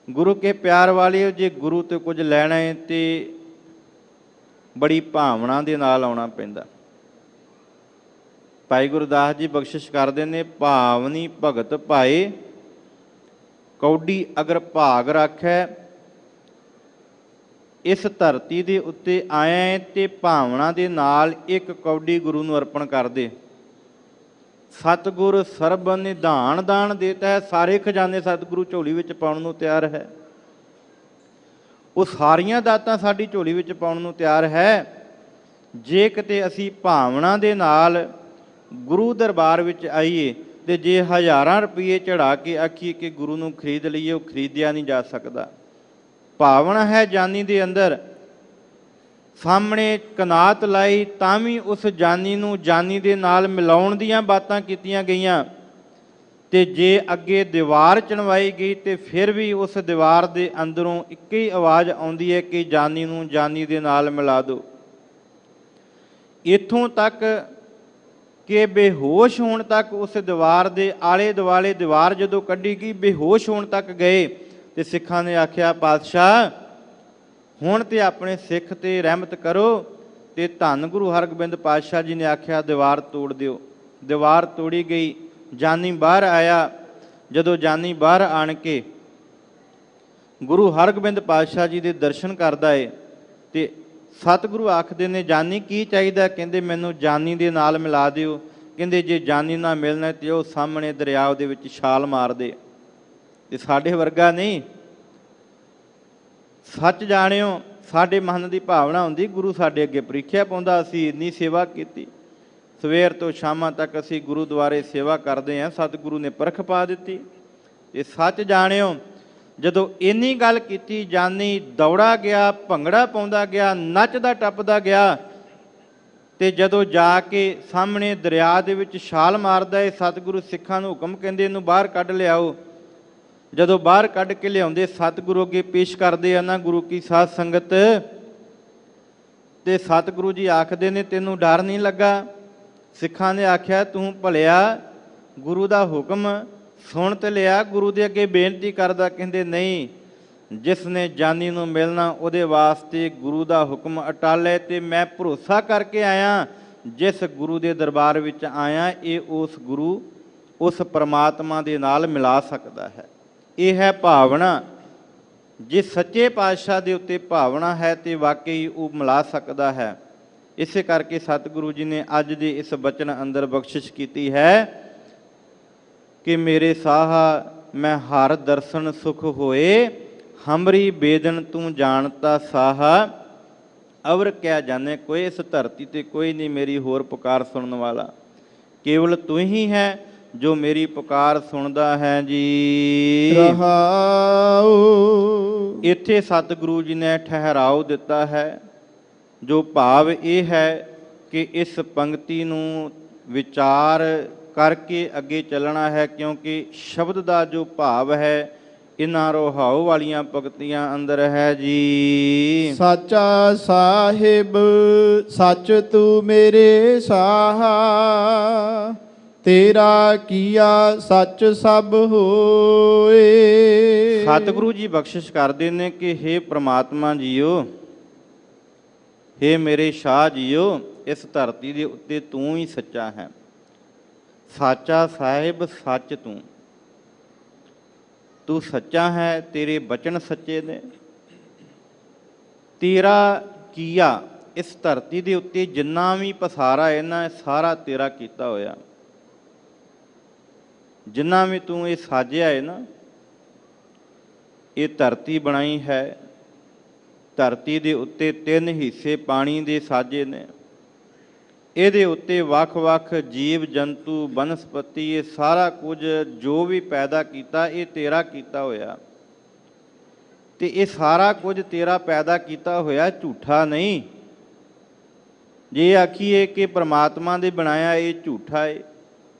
ਗੁਰੂ ਕੇ ਪਿਆਰ ਵਾਲਿਓ, ਜੇ ਗੁਰੂ ਤੋਂ ਕੁਝ ਲੈਣਾ ਹੈ ਤੇ ਬੜੀ ਭਾਵਨਾ ਦੇ ਨਾਲ ਆਉਣਾ ਪੈਂਦਾ। ਭਾਈ ਗੁਰਦਾਸ ਜੀ ਬਖਸ਼ਿਸ਼ ਕਰਦੇ ਨੇ, ਭਾਵਨੀ ਭਗਤ ਭਾਏ ਕੌਡੀ ਅਗਰ ਭਾਗ ਰੱਖੈ। ਇਸ ਧਰਤੀ ਦੇ ਉੱਤੇ ਆਇਆ ਹੈ ਤੇ ਭਾਵਨਾ ਦੇ ਨਾਲ ਇੱਕ ਕੌਡੀ ਗੁਰੂ ਨੂੰ ਅਰਪਣ ਕਰ ਦੇ। ਸਤਿਗੁਰ ਸਰਬ ਨਿਧਾਨ ਦਾਨ ਦੇਤਾ ਹੈ। ਸਾਰੇ ਖਜ਼ਾਨੇ ਸਤਿਗੁਰੂ ਝੋਲੀ ਵਿੱਚ ਪਾਉਣ ਨੂੰ ਤਿਆਰ ਹੈ। ਉਹ ਸਾਰੀਆਂ ਦਾਤਾਂ ਸਾਡੀ ਝੋਲੀ ਵਿੱਚ ਪਾਉਣ ਨੂੰ ਤਿਆਰ ਹੈ, ਜੇ ਕਿਤੇ ਅਸੀਂ ਭਾਵਨਾ ਦੇ ਨਾਲ ਗੁਰੂ ਦਰਬਾਰ ਵਿੱਚ ਆਈਏ। ਤੇ ਜੇ ਹਜ਼ਾਰਾਂ ਰੁਪਏ ਚੜਾ ਕੇ ਆਖੀਏ ਕਿ ਗੁਰੂ ਨੂੰ ਖਰੀਦ ਲਈਏ, ਉਹ ਖਰੀਦਿਆ ਨਹੀਂ ਜਾ ਸਕਦਾ। ਭਾਵਨਾ ਹੈ ਜਾਨੀ ਦੇ ਅੰਦਰ, ਸਾਹਮਣੇ ਕਨਾਤ ਲਾਈ ਤਾਂ ਵੀ ਉਸ ਜਾਨੀ ਨੂੰ ਜਾਨੀ ਦੇ ਨਾਲ ਮਿਲਾਉਣ ਦੀਆਂ ਬਾਤਾਂ ਕੀਤੀਆਂ ਗਈਆਂ। ਤੇ ਜੇ ਅੱਗੇ ਦੀਵਾਰ ਚਣਵਾਈ ਗਈ ਤੇ ਫਿਰ ਵੀ ਉਸ ਦੀਵਾਰ ਦੇ ਅੰਦਰੋਂ ਇੱਕ ਹੀ ਆਵਾਜ਼ ਆਉਂਦੀ ਹੈ ਕਿ ਜਾਨੀ ਨੂੰ ਜਾਨੀ ਦੇ ਨਾਲ ਮਿਲਾ ਦਿਓ। ਇੱਥੋਂ ਤੱਕ ਕਿ ਬੇਹੋਸ਼ ਹੋਣ ਤੱਕ ਉਸ ਦੀਵਾਰ ਦੇ ਆਲੇ ਦੁਆਲੇ ਦੀਵਾਰ ਜਦੋਂ ਕੱਢੀ ਗਈ, ਬੇਹੋਸ਼ ਹੋਣ ਤੱਕ ਗਏ ਤੇ ਸਿੱਖਾਂ ਨੇ ਆਖਿਆ, ਪਾਤਸ਼ਾਹ ਹੁਣ ਤੇ ਆਪਣੇ ਸਿੱਖ ਤੇ ਰਹਿਮਤ ਕਰੋ। ਤੇ ਧੰਨ ਗੁਰੂ ਹਰਗੋਬਿੰਦ ਪਾਤਸ਼ਾਹ ਜੀ ਨੇ ਆਖਿਆ, ਦੀਵਾਰ ਤੋੜ ਦਿਓ। ਦੀਵਾਰ ਤੋੜੀ ਗਈ, ਜਾਨੀ ਬਾਹਰ ਆਇਆ। ਜਦੋਂ ਜਾਨੀ ਬਾਹਰ ਆਣ ਕੇ ਗੁਰੂ ਹਰਗੋਬਿੰਦ ਪਾਤਸ਼ਾਹ ਜੀ ਦੇ ਦਰਸ਼ਨ ਕਰਦਾ ਏ ਤੇ ਸਤਿਗੁਰੂ ਆਖਦੇ ਨੇ, ਜਾਨੀ ਕੀ ਚਾਹੀਦਾ? ਕਹਿੰਦੇ ਮੈਨੂੰ ਜਾਨੀ ਦੇ ਨਾਲ ਮਿਲਾ ਦਿਓ। ਕਹਿੰਦੇ ਜੇ ਜਾਨੀ ਨਾਲ ਮਿਲਣਾ ਤੇ ਉਹ ਸਾਹਮਣੇ ਦਰਿਆ ਦੇ ਵਿੱਚ ਛਾਲ ਮਾਰ ਦੇ। ਤੇ ਸਾਡੇ ਵਰਗਾ ਨਹੀਂ, ਸੱਚ ਜਾਣਿਓ, ਸਾਡੇ ਮਨ ਦੀ ਭਾਵਨਾ ਹੁੰਦੀ ਗੁਰੂ ਸਾਡੇ ਅੱਗੇ ਪ੍ਰੀਖਿਆ ਪਾਉਂਦਾ। ਅਸੀਂ ਇੰਨੀ ਸੇਵਾ ਕੀਤੀ, ਸਵੇਰ ਤੋਂ ਸ਼ਾਮਾਂ ਤੱਕ ਅਸੀਂ ਗੁਰੂਦੁਆਰੇ ਸੇਵਾ ਕਰਦੇ ਹਾਂ, ਸਤਿਗੁਰੂ ਨੇ ਪਰਖ ਪਾ ਦਿੱਤੀ। ਇਹ ਸੱਚ ਜਾਣਿਓ, ਜਦੋਂ ਇੰਨੀ ਗੱਲ ਕੀਤੀ, ਜਾਨੀ ਦੌੜਾ ਗਿਆ, ਭੰਗੜਾ ਪਾਉਂਦਾ ਗਿਆ, ਨੱਚਦਾ ਟੱਪਦਾ ਗਿਆ। ਤੇ ਜਦੋਂ ਜਾ ਕੇ ਸਾਹਮਣੇ ਦਰਿਆ ਦੇ ਵਿੱਚ ਛਾਲ ਮਾਰਦਾ ਹੈ, ਸਤਿਗੁਰੂ ਸਿੱਖਾਂ ਨੂੰ ਹੁਕਮ ਕਹਿੰਦੇ ਇਹਨੂੰ ਬਾਹਰ ਕੱਢ ਲਿਆਓ। ਜਦੋਂ ਬਾਹਰ ਕੱਢ ਕੇ ਲਿਆਉਂਦੇ, ਸਤਿਗੁਰੂ ਅੱਗੇ ਪੇਸ਼ ਕਰਦੇ ਆ ਨਾ ਗੁਰੂ ਕੀ ਸਾਧ ਸੰਗਤ। ਤੇ ਸਤਿਗੁਰੂ ਜੀ ਆਖਦੇ ਨੇ, ਤੈਨੂੰ ਡਰ ਨਹੀਂ ਲੱਗਾ? ਸਿੱਖਾਂ ਨੇ ਆਖਿਆ, ਤੂੰ ਭਲਿਆ ਗੁਰੂ ਦਾ ਹੁਕਮ ਸੁਣ ਤੇ ਲਿਆ, ਗੁਰੂ ਦੇ ਅੱਗੇ ਬੇਨਤੀ ਕਰਦਾ। ਕਹਿੰਦੇ ਨਹੀਂ, ਜਿਸ ਨੇ ਜਾਨੀ ਨੂੰ ਮਿਲਣਾ ਉਹਦੇ ਵਾਸਤੇ ਗੁਰੂ ਦਾ ਹੁਕਮ ਅਟੱਲ ਹੈ। ਤੇ ਮੈਂ ਭਰੋਸਾ ਕਰਕੇ ਆਇਆ, ਜਿਸ ਗੁਰੂ ਦੇ ਦਰਬਾਰ ਵਿੱਚ ਆਇਆ, ਇਹ ਉਸ ਗੁਰੂ, ਉਸ ਪਰਮਾਤਮਾ ਦੇ ਨਾਲ ਮਿਲਾ ਸਕਦਾ ਹੈ। ਇਹ ਹੈ ਭਾਵਨਾ। ਜੇ ਸੱਚੇ ਪਾਤਸ਼ਾਹ ਦੇ ਉੱਤੇ ਭਾਵਨਾ ਹੈ ਤੇ ਵਾਕਈ ਉਹ ਮਿਲਾ ਸਕਦਾ ਹੈ। ਇਸੇ ਕਰਕੇ ਸਤਿਗੁਰੂ ਜੀ ਨੇ ਅੱਜ ਦੇ ਇਸ ਬਚਨ ਅੰਦਰ ਬਖਸ਼ਿਸ਼ ਕੀਤੀ ਹੈ ਕਿ ਮੇਰੇ ਸਾਹਾ ਮੈਂ ਹਰ ਦਰਸ਼ਨ ਸੁਖ ਹੋਏ, ਹਮਰੀ ਬੇਦਨ ਤੂੰ ਜਾਣਤਾ ਸਾਹਾ। ਅਵਰ ਕਿਆ ਜਾਣੇ ਕੋਈ, ਇਸ ਧਰਤੀ ਤੇ ਕੋਈ ਨਹੀਂ ਮੇਰੀ ਹੋਰ ਪੁਕਾਰ ਸੁਣਨ ਵਾਲਾ, ਕੇਵਲ ਤੂੰ ਹੀ ਹੈ ਜੋ ਮੇਰੀ ਪੁਕਾਰ ਸੁਣਦਾ ਹੈ ਜੀ। ਰਹਾਉ। ਇੱਥੇ ਸਤਿਗੁਰੂ ਜੀ ਨੇ ਠਹਿਰਾਓ ਦਿੱਤਾ ਹੈ। ਜੋ ਭਾਵ ਇਹ ਹੈ ਕਿ ਇਸ ਪੰਕਤੀ ਨੂੰ ਵਿਚਾਰ ਕਰਕੇ ਅੱਗੇ ਚੱਲਣਾ ਹੈ, ਕਿਉਂਕਿ ਸ਼ਬਦ ਦਾ ਜੋ ਭਾਵ ਹੈ ਇਹਨਾਂ ਰਹਾਉ ਵਾਲੀਆਂ ਪੰਕਤੀਆਂ ਅੰਦਰ ਹੈ ਜੀ। ਸਾਚਾ ਸਾਹਿਬ ਸੱਚ ਤੂੰ ਮੇਰੇ ਸਾਹਾ, ਤੇਰਾ ਕੀਆ ਸੱਚ ਸਭ ਹੋਏ। ਸਤਿਗੁਰੂ ਜੀ ਬਖਸ਼ਿਸ਼ ਕਰਦੇ ਨੇ ਕਿ ਹੇ ਪ੍ਰਮਾਤਮਾ ਜੀਓ, ਹੇ ਮੇਰੇ ਸ਼ਾਹ ਜੀਓ, ਇਸ ਧਰਤੀ ਦੇ ਉੱਤੇ ਤੂੰ ਹੀ ਸੱਚਾ ਹੈ। ਸਾਚਾ ਸਾਹਿਬ ਸੱਚ ਤੂੰ, ਤੂੰ ਸੱਚਾ ਹੈ, ਤੇਰੇ ਬਚਨ ਸੱਚੇ ਨੇ। ਤੇਰਾ ਕੀਆ, ਇਸ ਧਰਤੀ ਦੇ ਉੱਤੇ ਜਿੰਨਾ ਵੀ ਪਸਾਰਾ ਹੈ ਨਾ, ਸਾਰਾ ਤੇਰਾ ਕੀਤਾ ਹੋਇਆ। ਜਿੰਨਾ ਵੀ ਤੂੰ ਇਹ ਸਾਜਿਆ ਹੈ ਨਾ, ਇਹ ਧਰਤੀ ਬਣਾਈ ਹੈ। ਧਰਤੀ ਦੇ ਉੱਤੇ 3 ਹਿੱਸੇ ਪਾਣੀ ਦੇ ਸਾਜੇ ਨੇ। ਇਹਦੇ ਉੱਤੇ ਵੱਖ-ਵੱਖ ਜੀਵ ਜੰਤੂ ਬਨਸਪਤੀ, ਇਹ ਸਾਰਾ ਕੁਝ ਜੋ ਵੀ ਪੈਦਾ ਕੀਤਾ ਇਹ ਤੇਰਾ ਕੀਤਾ ਹੋਇਆ। ਤੇ ਇਹ ਸਾਰਾ ਕੁਝ ਤੇਰਾ ਪੈਦਾ ਕੀਤਾ ਹੋਇਆ, ਝੂਠਾ ਨਹੀਂ। ਜੇ ਆਖੀਏ ਕਿ ਪ੍ਰਮਾਤਮਾ ਦੇ ਬਣਾਇਆ ਇਹ ਝੂਠਾ ਹੈ,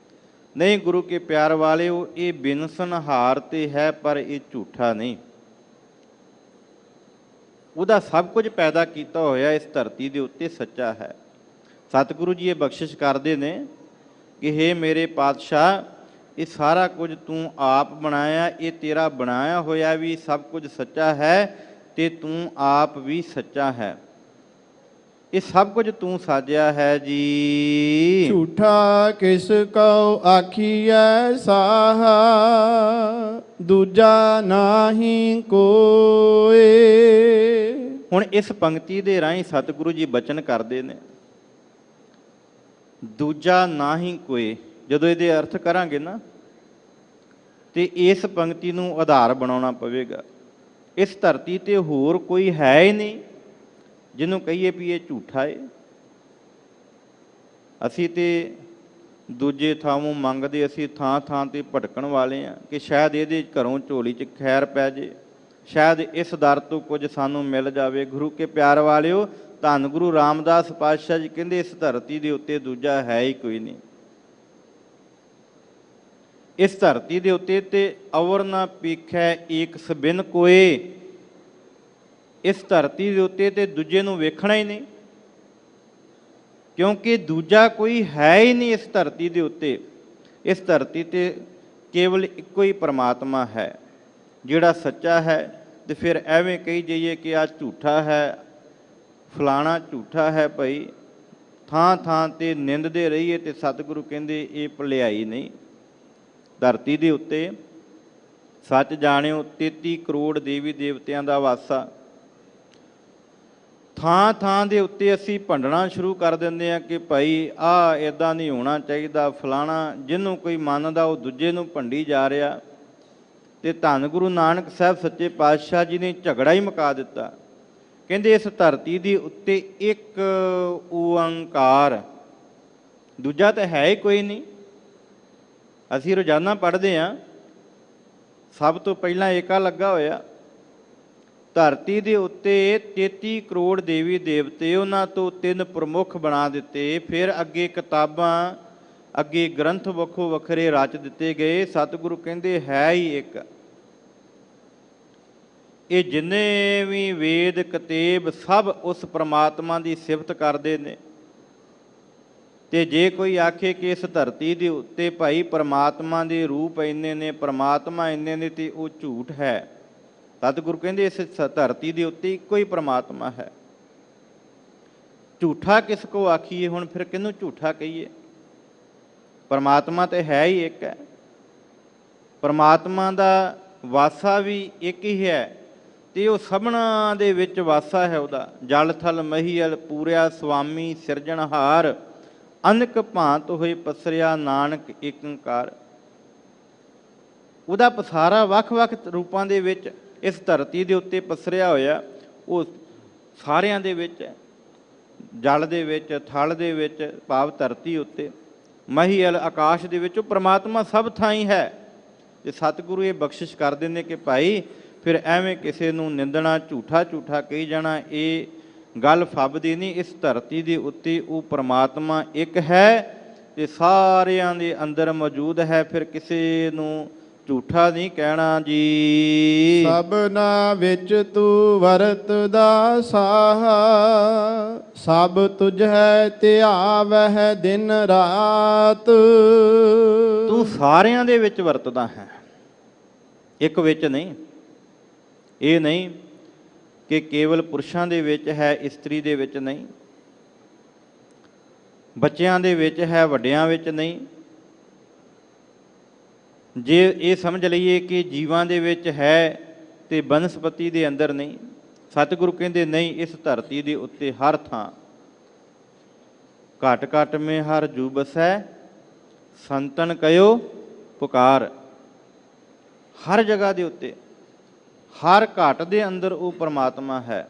नहीं गुरु के प्यार वाले ये बिनसनहार ते है पर ये झूठा नहीं। ਉਹਦਾ ਸਭ ਕੁਝ ਪੈਦਾ ਕੀਤਾ ਹੋਇਆ ਇਸ ਧਰਤੀ ਦੇ ਉੱਤੇ ਸੱਚਾ ਹੈ। ਸਤਿਗੁਰੂ ਜੀ ਇਹ ਬਖਸ਼ਿਸ਼ ਕਰਦੇ ਨੇ ਕਿ ਹੇ ਮੇਰੇ ਪਾਤਸ਼ਾਹ, ਇਹ ਸਾਰਾ ਕੁਝ ਤੂੰ ਆਪ ਬਣਾਇਆ, ਇਹ ਤੇਰਾ ਬਣਾਇਆ ਹੋਇਆ ਵੀ ਸਭ ਕੁਝ ਸੱਚਾ ਹੈ ਤੇ ਤੂੰ ਆਪ ਵੀ ਸੱਚਾ ਹੈ। ਇਹ ਸਭ ਕੁਝ ਤੂੰ ਸਾਜਿਆ ਹੈ ਜੀ। ਝੂਠਾ ਕਿਸ ਕਉ ਆਖੀਐ ਸਾਹਾ, ਦੂਜਾ ਨਾਹੀ ਕੋਏ। ਹੁਣ ਇਸ ਪੰਕਤੀ ਦੇ ਰਾਹੀਂ ਸਤਿਗੁਰੂ ਜੀ ਬਚਨ ਕਰਦੇ ਨੇ, ਦੂਜਾ ਨਾਹੀ ਕੋਏ। ਜਦੋਂ ਇਹਦੇ ਅਰਥ ਕਰਾਂਗੇ ਨਾ ਤੇ ਇਸ ਪੰਕਤੀ ਨੂੰ ਆਧਾਰ ਬਣਾਉਣਾ ਪਵੇਗਾ। ਇਸ ਧਰਤੀ ਤੇ ਹੋਰ ਕੋਈ ਹੈ ਹੀ ਨਹੀਂ ਜਿਹਨੂੰ ਕਹੀਏ ਵੀ ਇਹ ਝੂਠਾ ਏ। ਅਸੀਂ ਤੇ ਦੂਜੇ ਥਾਂੋਂ ਮੰਗਦੇ, ਅਸੀਂ ਥਾਂ ਥਾਂ ਤੇ ਭਟਕਣ ਵਾਲੇ ਹਾਂ ਕਿ ਸ਼ਾਇਦ ਇਹਦੇ ਘਰੋਂ ਝੋਲੀ 'ਚ ਖੈਰ ਪੈ ਜੇ, ਸ਼ਾਇਦ ਇਸ ਦਰ ਤੋਂ ਕੁਝ ਸਾਨੂੰ ਮਿਲ ਜਾਵੇ। ਗੁਰੂ ਕੇ ਪਿਆਰ ਵਾਲਿਓ, ਧੰਨ ਗੁਰੂ ਰਾਮਦਾਸ ਪਾਤਸ਼ਾਹ ਜੀ ਕਹਿੰਦੇ ਇਸ ਧਰਤੀ ਦੇ ਉੱਤੇ ਦੂਜਾ ਹੈ ਹੀ ਕੋਈ ਨਹੀਂ। ਇਸ ਧਰਤੀ ਦੇ ਉੱਤੇ ਤੇ ਅਵਰ ਨਾ ਪੀਖੈ ਏਕ ਸਬਿਨ ਕੋਏ। ਇਸ ਧਰਤੀ ਦੇ ਉੱਤੇ ਤੇ ਦੂਜੇ ਨੂੰ ਵੇਖਣਾ ਹੀ ਨਹੀਂ, ਕਿਉਂਕਿ ਦੂਜਾ ਕੋਈ ਹੈ ਹੀ ਨਹੀਂ ਇਸ ਧਰਤੀ ਦੇ ਉੱਤੇ। ਇਸ ਧਰਤੀ ਤੇ ਕੇਵਲ ਇੱਕੋ ਹੀ ਪਰਮਾਤਮਾ ਹੈ ਜਿਹੜਾ ਸੱਚਾ ਹੈ। ਤੇ ਫਿਰ ਐਵੇਂ ਕਹੀ ਜਾਈਏ ਕਿ ਆ ਝੂਠਾ ਹੈ, ਫਲਾਣਾ ਝੂਠਾ ਹੈ ਭਾਈ, ਥਾਂ ਥਾਂ ਤੇ ਨਿੰਦਦੇ ਰਹੀਏ ਤੇ ਸਤਿਗੁਰੂ ਕਹਿੰਦੇ ਇਹ ਭੁਲਿਆਈ ਨਹੀਂ। ਧਰਤੀ ਦੇ ਉੱਤੇ ਸੱਚ ਜਾਣਿਓ 33 ਕਰੋੜ ਦੇਵੀ ਦੇਵਤਿਆਂ ਦਾ ਵਾਸਾ। ਥਾਂ ਥਾਂ ਦੇ ਉੱਤੇ ਅਸੀਂ ਭੰਡਣਾ ਸ਼ੁਰੂ ਕਰ ਦਿੰਦੇ ਹਾਂ ਕਿ ਭਾਈ ਆਹ ਇੱਦਾਂ ਨਹੀਂ ਹੋਣਾ ਚਾਹੀਦਾ, ਫਲਾਣਾ। ਜਿਹਨੂੰ ਕੋਈ ਮੰਨਦਾ ਉਹ ਦੂਜੇ ਨੂੰ ਭੰਡੀ ਜਾ ਰਿਹਾ। ਤੇ ਧੰਨ ਗੁਰੂ ਨਾਨਕ ਸਾਹਿਬ ਸੱਚੇ ਪਾਤਸ਼ਾਹ ਜੀ ਨੇ ਝਗੜਾ ਹੀ ਮੁਕਾ ਦਿੱਤਾ। ਕਹਿੰਦੇ ਇਸ ਧਰਤੀ ਦੇ ਉੱਤੇ ਇੱਕ ਓਅੰਕਾਰ, ਦੂਜਾ ਤਾਂ ਹੈ ਹੀ ਕੋਈ ਨਹੀਂ। ਅਸੀਂ ਰੋਜ਼ਾਨਾ ਪੜ੍ਹਦੇ ਹਾਂ, ਸਭ ਤੋਂ ਪਹਿਲਾਂ ਏਕਾ ਲੱਗਾ ਹੋਇਆ। ਧਰਤੀ ਦੇ ਉੱਤੇ 33 ਕਰੋੜ ਦੇਵੀ ਦੇਵਤੇ, ਉਹਨਾਂ ਤੋਂ 3 ਪ੍ਰਮੁੱਖ ਬਣਾ ਦਿੱਤੇ। ਫਿਰ ਅੱਗੇ ਕਿਤਾਬਾਂ, ਅੱਗੇ ਗ੍ਰੰਥ ਵੱਖੋ ਵੱਖਰੇ ਰਚ ਦਿੱਤੇ ਗਏ। ਸਤਿਗੁਰੂ ਕਹਿੰਦੇ ਹੈ ਹੀ ਇੱਕ। ਇਹ ਜਿੰਨੇ ਵੀ ਵੇਦ ਕਤੇਬ ਸਭ ਉਸ ਪ੍ਰਮਾਤਮਾ ਦੀ ਸਿਫਤ ਕਰਦੇ ਨੇ। ਤੇ ਜੇ ਕੋਈ ਆਖੇ ਕਿ ਇਸ ਧਰਤੀ ਦੇ ਉੱਤੇ ਭਾਈ ਪਰਮਾਤਮਾ ਦੇ ਰੂਪ ਇੰਨੇ ਨੇ, ਪਰਮਾਤਮਾ ਇੰਨੇ ਨੇ, ਤੇ ਉਹ ਝੂਠ ਹੈ। ਸਤਿਗੁਰੂ ਕਹਿੰਦੇ ਇਸ ਧਰਤੀ ਦੇ ਉੱਤੇ ਇੱਕੋ ਹੀ ਪਰਮਾਤਮਾ ਹੈ। ਝੂਠਾ ਕਿਸ ਕੋ ਆਖੀਏ? ਹੁਣ ਫਿਰ ਕਿਹਨੂੰ ਝੂਠਾ ਕਹੀਏ? ਪਰਮਾਤਮਾ ਤੇ ਹੈ ਹੀ ਇੱਕ ਹੈ। ਪਰਮਾਤਮਾ ਦਾ ਵਾਸਾ ਵੀ ਇੱਕ ਹੀ ਹੈ ਤੇ ਉਹ ਸਭਨਾਂ ਦੇ ਵਿੱਚ ਵਾਸਾ ਹੈ ਉਹਦਾ। ਜਲ ਥਲ ਮਹੀਅਲ ਪੂਰਿਆ ਸੁਆਮੀ ਸਿਰਜਣਹਾਰ, ਅਨਕ ਭਾਂਤ ਹੋਏ ਪਸਰਿਆ ਨਾਨਕ ਏਕ ਓਂਕਾਰ। ਉਹਦਾ ਪਸਾਰਾ ਵੱਖ-ਵੱਖ ਰੂਪਾਂ ਦੇ ਵਿੱਚ ਇਸ ਧਰਤੀ ਦੇ ਉੱਤੇ ਪਸਰਿਆ ਹੋਇਆ। ਉਹ ਸਾਰਿਆਂ ਦੇ ਵਿੱਚ, ਜਲ ਦੇ ਵਿੱਚ, ਥਲ ਦੇ ਵਿੱਚ, ਭਾਵ ਧਰਤੀ ਉੱਤੇ, ਮਹੀਅਲ ਆਕਾਸ਼ ਦੇ ਵਿੱਚ, ਉਹ ਪਰਮਾਤਮਾ ਸਭ ਥਾਂ ਹੀ ਹੈ। ਤੇ ਸਤਿਗੁਰੂ ਇਹ ਬਖਸ਼ਿਸ਼ ਕਰਦੇ ਨੇ ਕਿ ਭਾਈ ਫਿਰ ਐਵੇਂ ਕਿਸੇ ਨੂੰ ਨਿੰਦਣਾ, ਝੂਠਾ ਝੂਠਾ ਕਹੀ ਜਾਣਾ, ਇਹ ਗੱਲ ਫੱਬਦੀ ਨਹੀਂ। ਇਸ ਧਰਤੀ ਦੇ ਉੱਤੇ ਉਹ ਪਰਮਾਤਮਾ ਇੱਕ ਹੈ ਤੇ ਸਾਰਿਆਂ ਦੇ ਅੰਦਰ ਮੌਜੂਦ ਹੈ। ਫਿਰ ਕਿਸੇ ਨੂੰ ਝੂਠਾ ਨਹੀਂ ਕਹਿਣਾ ਜੀ। ਸਭਨਾ ਵਿੱਚ ਤੂੰ ਵਰਤਦਾ ਸਾਹਾ, ਸਭ ਤੁਝ ਹੈ ਧਿਆਵਹਿ ਦਿਨ ਰਾਤ। ਤੂੰ ਸਾਰਿਆਂ ਦੇ ਵਿੱਚ ਵਰਤਦਾ ਹੈ, ਇੱਕ ਵਿੱਚ ਨਹੀਂ। ਇਹ ਨਹੀਂ ਕਿ ਕੇਵਲ ਪੁਰਸ਼ਾਂ ਦੇ ਵਿੱਚ ਹੈ, ਇਸਤਰੀ ਦੇ ਵਿੱਚ ਨਹੀਂ, ਬੱਚਿਆਂ ਦੇ ਵਿੱਚ ਹੈ, ਵੱਡਿਆਂ ਵਿੱਚ ਨਹੀਂ। ਜੇ ਇਹ ਸਮਝ ਲਈਏ ਕਿ ਜੀਵਾਂ ਦੇ ਵਿੱਚ ਹੈ ਤੇ ਬਨਸਪਤੀ ਦੇ ਅੰਦਰ ਨਹੀਂ। ਸਤਿਗੁਰੂ ਕਹਿੰਦੇ ਨਹੀਂ, ਇਸ ਧਰਤੀ ਦੇ ਉੱਤੇ ਹਰ ਥਾਂ ਘਟ ਘਟ ਮੇ ਹਰ ਜੂ ਬਸੈ, ਸੰਤਨ ਕਹਿਓ ਪੁਕਾਰ। ਹਰ ਜਗ੍ਹਾ ਦੇ ਉੱਤੇ, ਹਰ ਘਟ ਦੇ ਅੰਦਰ ਉਹ ਪਰਮਾਤਮਾ ਹੈ।